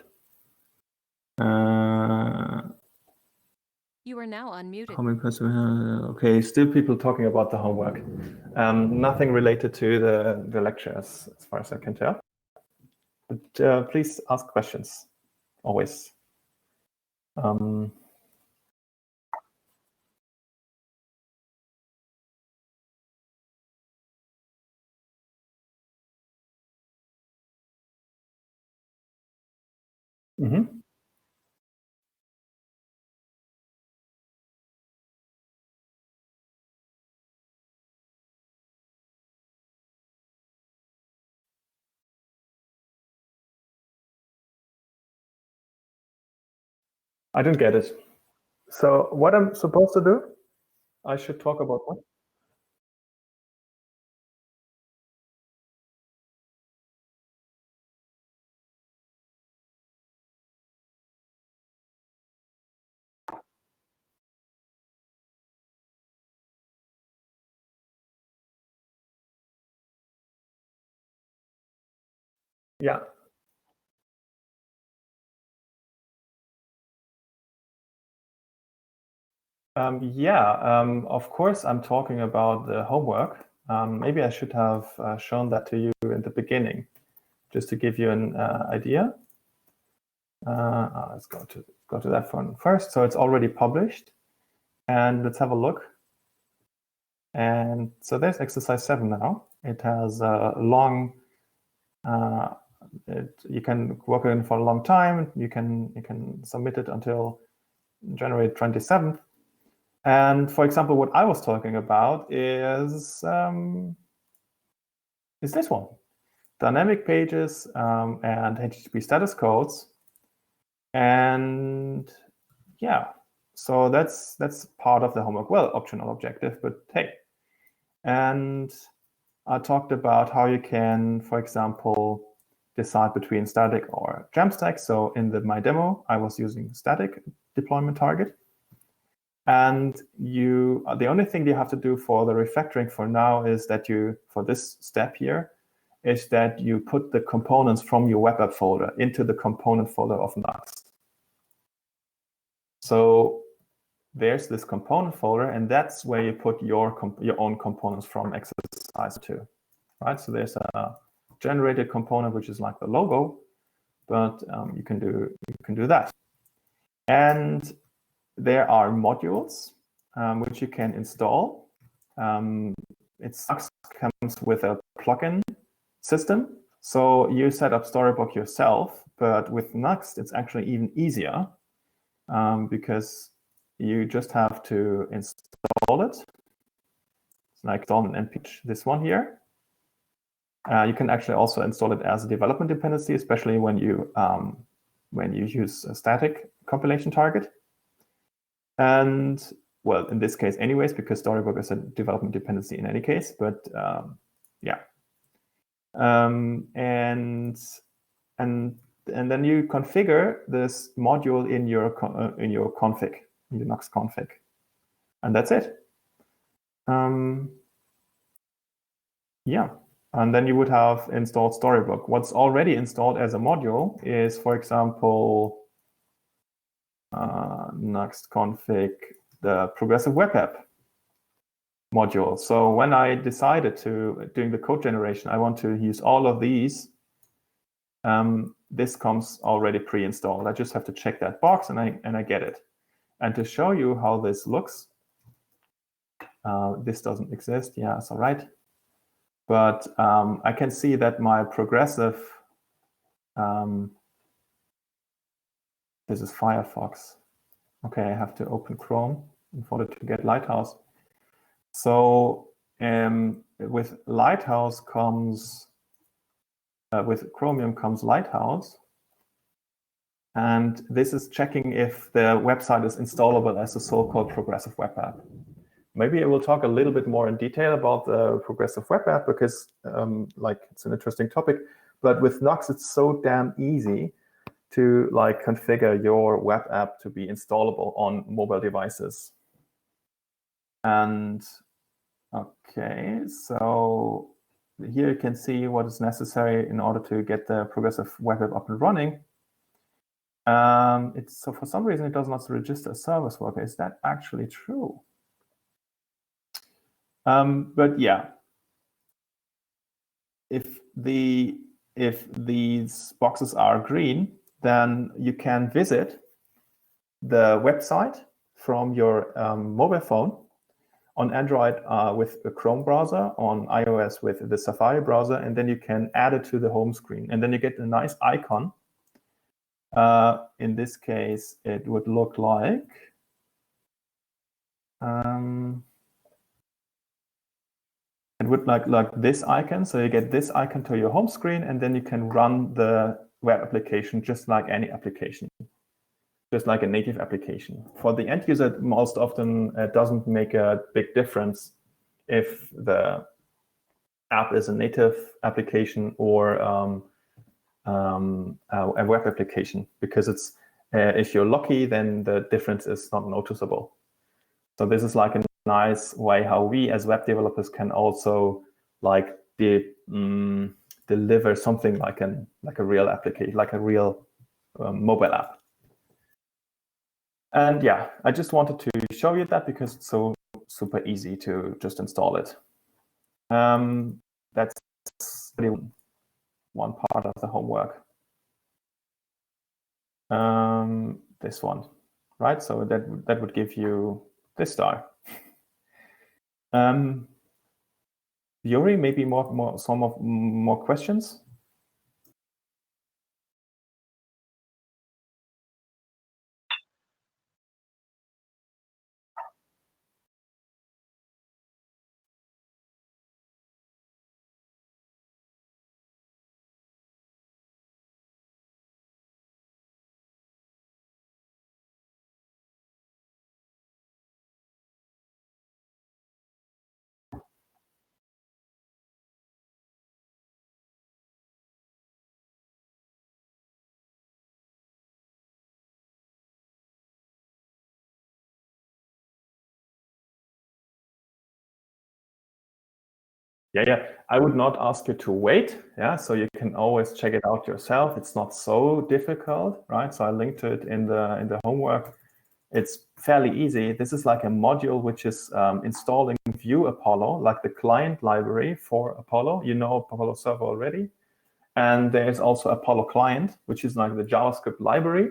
You are now unmuted. How many persons? Okay, still people talking about the homework. Nothing related to the lectures, as far as I can tell. But please ask questions, always. I didn't get it. So what I'm supposed to do? I should talk about what? Yeah. Of course, I'm talking about the homework. Maybe I should have shown that to you in the beginning, just to give you an idea. Let's go to that one first. So it's already published, and let's have a look. And so there's exercise 7 now. It has a long. You can work on it for a long time. You can submit it until January 27th. And for example, what I was talking about is this one: dynamic pages and HTTP status codes. And yeah, so that's part of the homework. Well, optional objective, but hey. And I talked about how you can, for example, decide between static or jamstack. So in my demo, I was using static deployment target. And the only thing you have to do for the refactoring for now is that for this step here, is that you put the components from your web app folder into the component folder of Nuxt. So there's this component folder, and that's where you put your own components from exercise 2, right? So there's a generated component, which is like the logo, but you can do that. And there are modules which you can install. Nux comes with a plugin system. So you set up Storybook yourself, but with Nuxt, it's actually even easier because you just have to install it. It's like install an npm, this one here. You can actually also install it as a development dependency, especially when you use a static compilation target. And well, in this case, anyways, because Storybook is a development dependency in any case. But yeah, and then you configure this module in your config, in your Nux config, and that's it. Yeah. And then you would have installed Storybook. What's already installed as a module is, for example, Nuxt config, the progressive web app module. So when I decided to, doing the code generation, I want to use all of these, this comes already pre-installed. I just have to check that box and I get it. And to show you how this looks, this doesn't exist. Yeah, it's all right. But I can see that my progressive, this is Firefox. Okay, I have to open Chrome in order to get Lighthouse. So with Lighthouse comes, with Chromium comes Lighthouse. And this is checking if the website is installable as a so-called progressive web app. Maybe I will talk a little bit more in detail about the progressive web app because like it's an interesting topic. But with Nux, it's so damn easy to like configure your web app to be installable on mobile devices. And okay, so here you can see what is necessary in order to get the progressive web app up and running. So for some reason it does not register a service worker. Is that actually true? But yeah, if these boxes are green, then you can visit the website from your mobile phone, on Android with the Chrome browser, on iOS with the Safari browser, and then you can add it to the home screen. And then you get a nice icon. In this case, it would look like it would like this icon. So you get this icon to your home screen, and then you can run the web application just like any application, just like a native application. For the end user, most often it doesn't make a big difference if the app is a native application or a web application, because it's if you're lucky, then the difference is not noticeable. So this is like a nice way how we as web developers can also like deliver something like a real application, like a real mobile app. And yeah, I just wanted to show you that because it's so super easy to just install it. That's one part of the homework. This one, right? So that would give you this star. Yuri, maybe more questions? Yeah. I would not ask you to wait. Yeah, so you can always check it out yourself. It's not so difficult, right? So I linked to it in the homework. It's fairly easy. This is like a module which is installing Vue Apollo, like the client library for Apollo. You know Apollo server already. And there's also Apollo client, which is like the JavaScript library.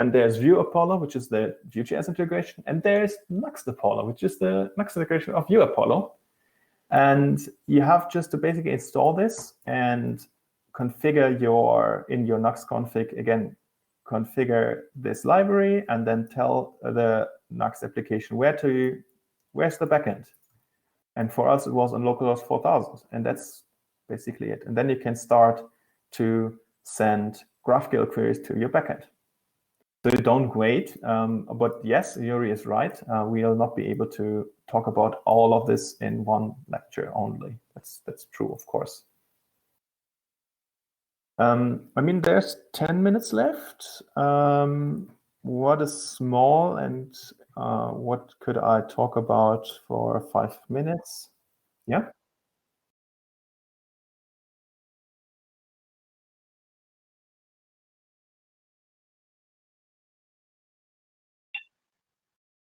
And there's Vue Apollo, which is the Vue.js integration. And there's Nuxt Apollo, which is the Nuxt integration of Vue Apollo. And you have just to basically install this and configure in your Nuxt config, again, configure this library and then tell the Nuxt application where's the backend. And for us, it was on localhost 4000. And that's basically it. And then you can start to send GraphQL queries to your backend. So you don't wait, but yes, Yuri is right. We'll not be able to talk about all of this in one lecture only. That's true, of course. I mean, there's 10 minutes left. What is small and what could I talk about for 5 minutes? Yeah.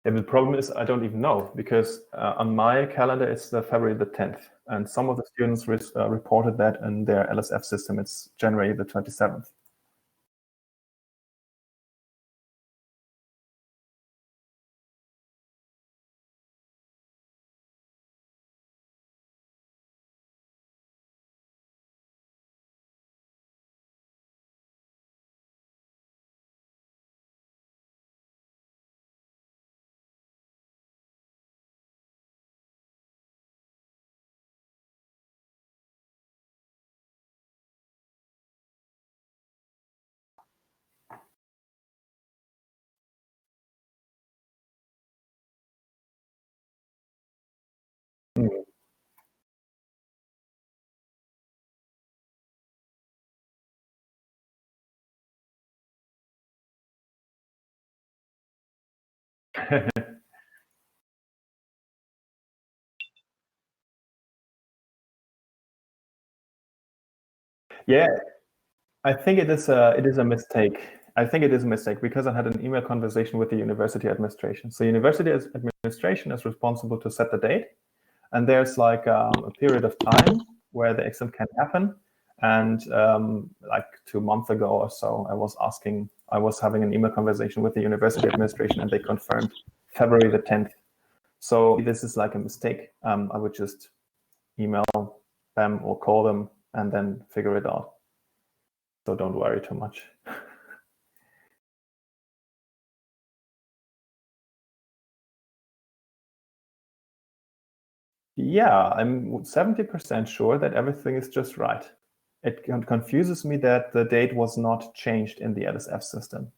Yeah, the problem is I don't even know because on my calendar it's the February the 10th, and some of the students reported that in their LSF system it's January the 27th. Yeah, I think it is a mistake. I think it is a mistake because I had an email conversation with the university administration. So university administration is responsible to set the date, and there's like a period of time where the exam can happen. And like 2 months ago or so, I was having an email conversation with the university administration, and they confirmed February the 10th. So this is like a mistake. I would just email them or call them and then figure it out. So don't worry too much. Yeah, I'm 70% sure that everything is just right. It confuses me that the date was not changed in the LSF system.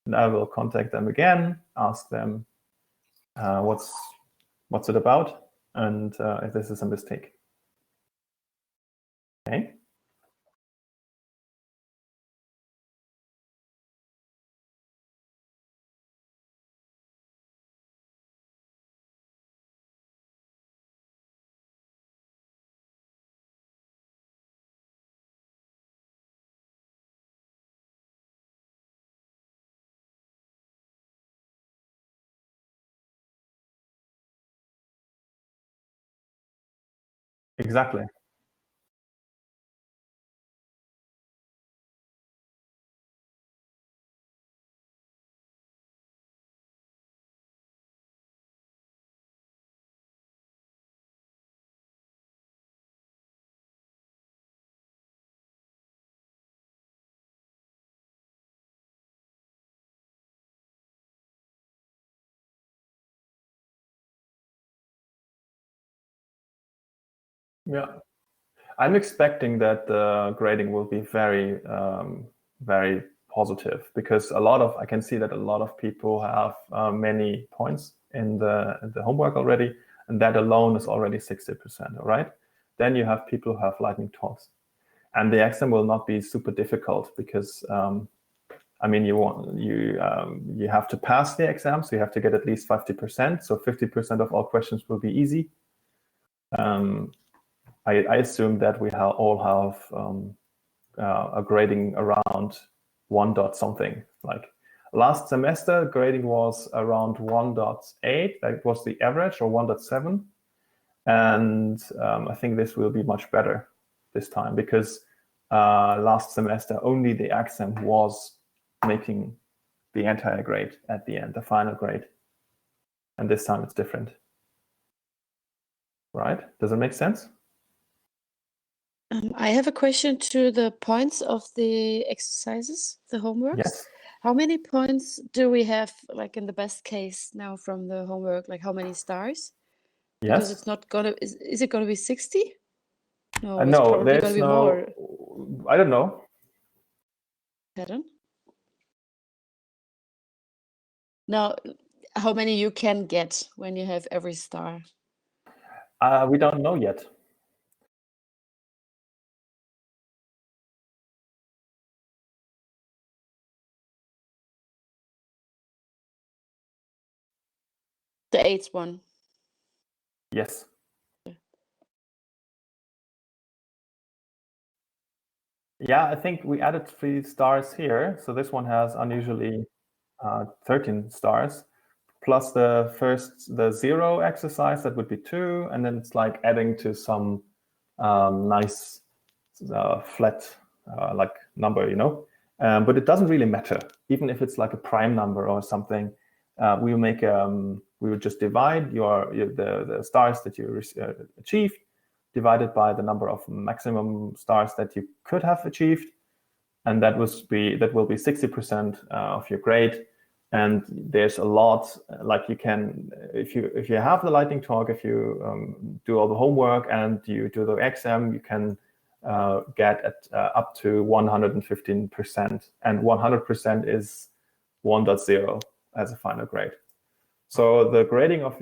And I will contact them again, ask them what's it about, and if this is a mistake. Okay. Exactly. Yeah. I'm expecting that the grading will be very, very positive because I can see that a lot of people have many points in the homework already, and that alone is already 60%. All right. Then you have people who have lightning talks, and the exam will not be super difficult because I mean you have to pass the exam, so you have to get at least 50%. So 50% of all questions will be easy. I assume that we all have a grading around 1 dot something. Like last semester, grading was around 1.8. That was the average, or 1.7. And I think this will be much better this time because last semester only the exam was making the entire grade at the end, the final grade. And this time it's different. Right? Does it make sense? I have a question to the points of the exercises, the homeworks. Yes. How many points do we have, like in the best case now from the homework? Like how many stars? Because Yes. it's not gonna, is it gonna be 60? No, it's No, probably there's gonna be no, more. I don't know. Pardon? Now, how many you can get when you have every star? We don't know yet. The 8th one. Yes. Yeah, I think we added 3 stars here. So this one has unusually 13 stars, plus the 0 exercise, that would be 2. And then it's like adding to some nice flat like number, you know. But it doesn't really matter, even if it's like a prime number or something. We will make we will just divide the stars that you achieved, divided by the number of maximum stars that you could have achieved, and that will be 60% of your grade. And there's a lot, like you can, if you have the lightning talk, if you do all the homework and you do the exam, you can get at up to 115%, and 100% is 1.0 as a final grade. So the grading of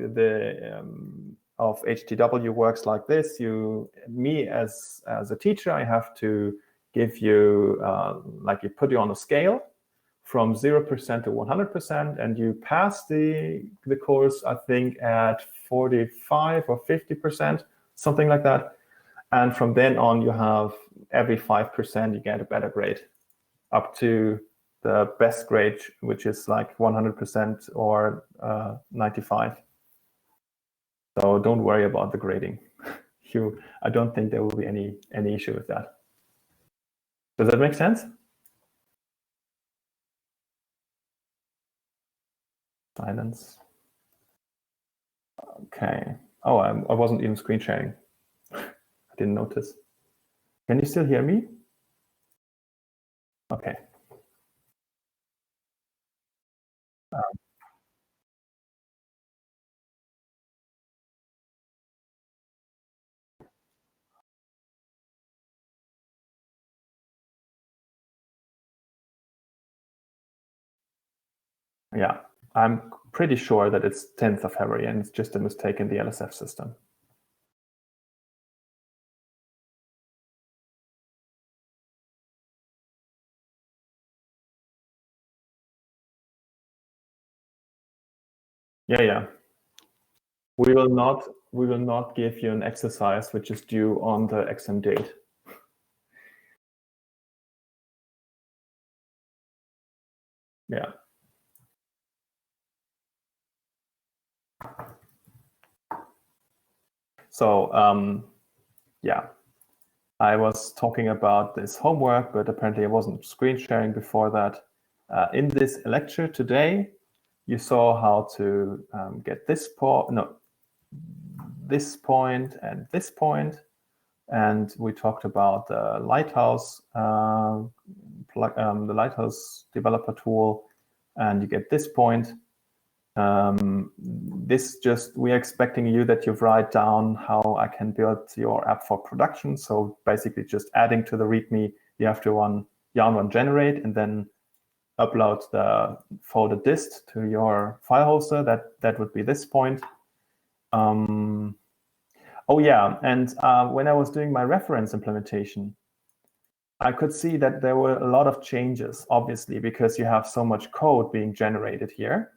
of HTW works like this. Me as a teacher, I have to give you like you put you on a scale from 0% to 100%, and you pass the course, I think, at 45 or 50%, something like that. And from then on, you have every 5% you get a better grade, up to the best grade, which is like 100% or 95. So don't worry about the grading. I don't think there will be any issue with that. Does that make sense? Silence. Okay. Oh, I wasn't even screen sharing. I didn't notice. Can you still hear me? Okay. Yeah, I'm pretty sure that it's 10th of February, and it's just a mistake in the LSF system. Yeah. We will not give you an exercise which is due on the exam date. Yeah. So yeah, I was talking about this homework, but apparently I wasn't screen sharing before that. In this lecture today, you saw how to get this point and this point, and we talked about the Lighthouse the Lighthouse developer tool, and you get this point. We're expecting you that you write down how I can build your app for production. So basically just adding to the README, you have to run yarn generate and then upload the folder dist to your file hoster. That would be this point. Oh yeah, and when I was doing my reference implementation, I could see that there were a lot of changes, obviously, because you have so much code being generated here.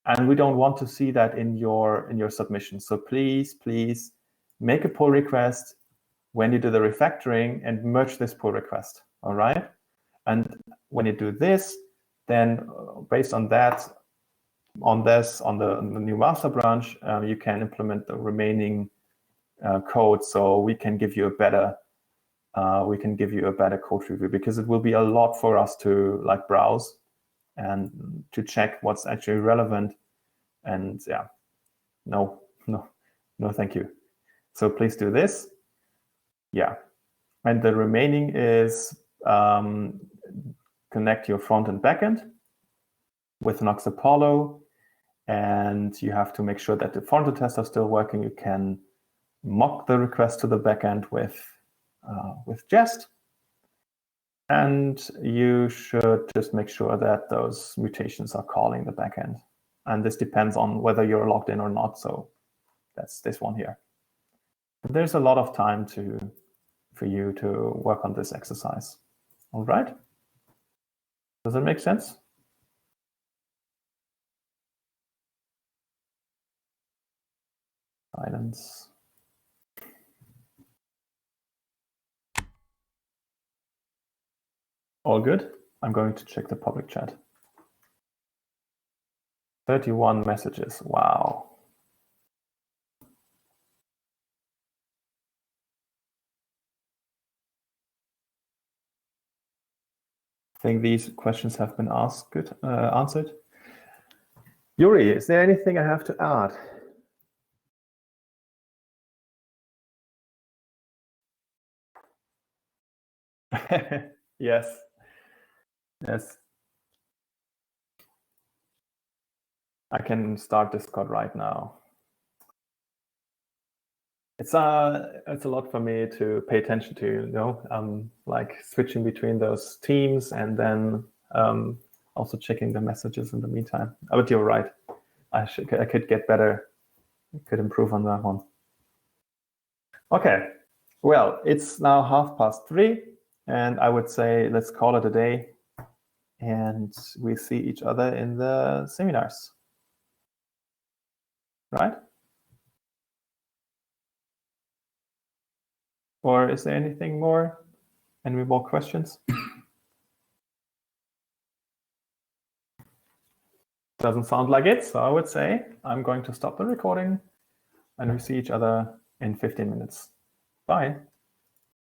And we don't want to see that in your submission. So please make a pull request when you do the refactoring and merge this pull request. All right. And when you do this, then based on that, on the new master branch, you can implement the remaining code. So we can give you a better code review, because it will be a lot for us to like browse and to check what's actually relevant. And yeah, no, thank you. So please do this. Yeah. And the remaining is connect your front and backend with Nux Apollo. And you have to make sure that the front-end tests are still working. You can mock the request to the backend with Jest. And you should just make sure that those mutations are calling the backend. And this depends on whether you're logged in or not. So that's this one here. There's a lot of time for you to work on this exercise. All right? Does it make sense? Silence. All good? I'm going to check the public chat. 31 messages. Wow. I think these questions have been answered. Yuri, is there anything I have to add? Yes. I can start this code right now. It's a lot for me to pay attention to, like switching between those teams and then also checking the messages in the meantime. But you're right. I could get better. I could improve on that one. Okay. Well, it's now 3:30, and I would say let's call it a day. And we see each other in the seminars. Right? Or is there anything more? Any more questions? Doesn't sound like it, so I would say I'm going to stop the recording and we see each other in 15 minutes. Bye.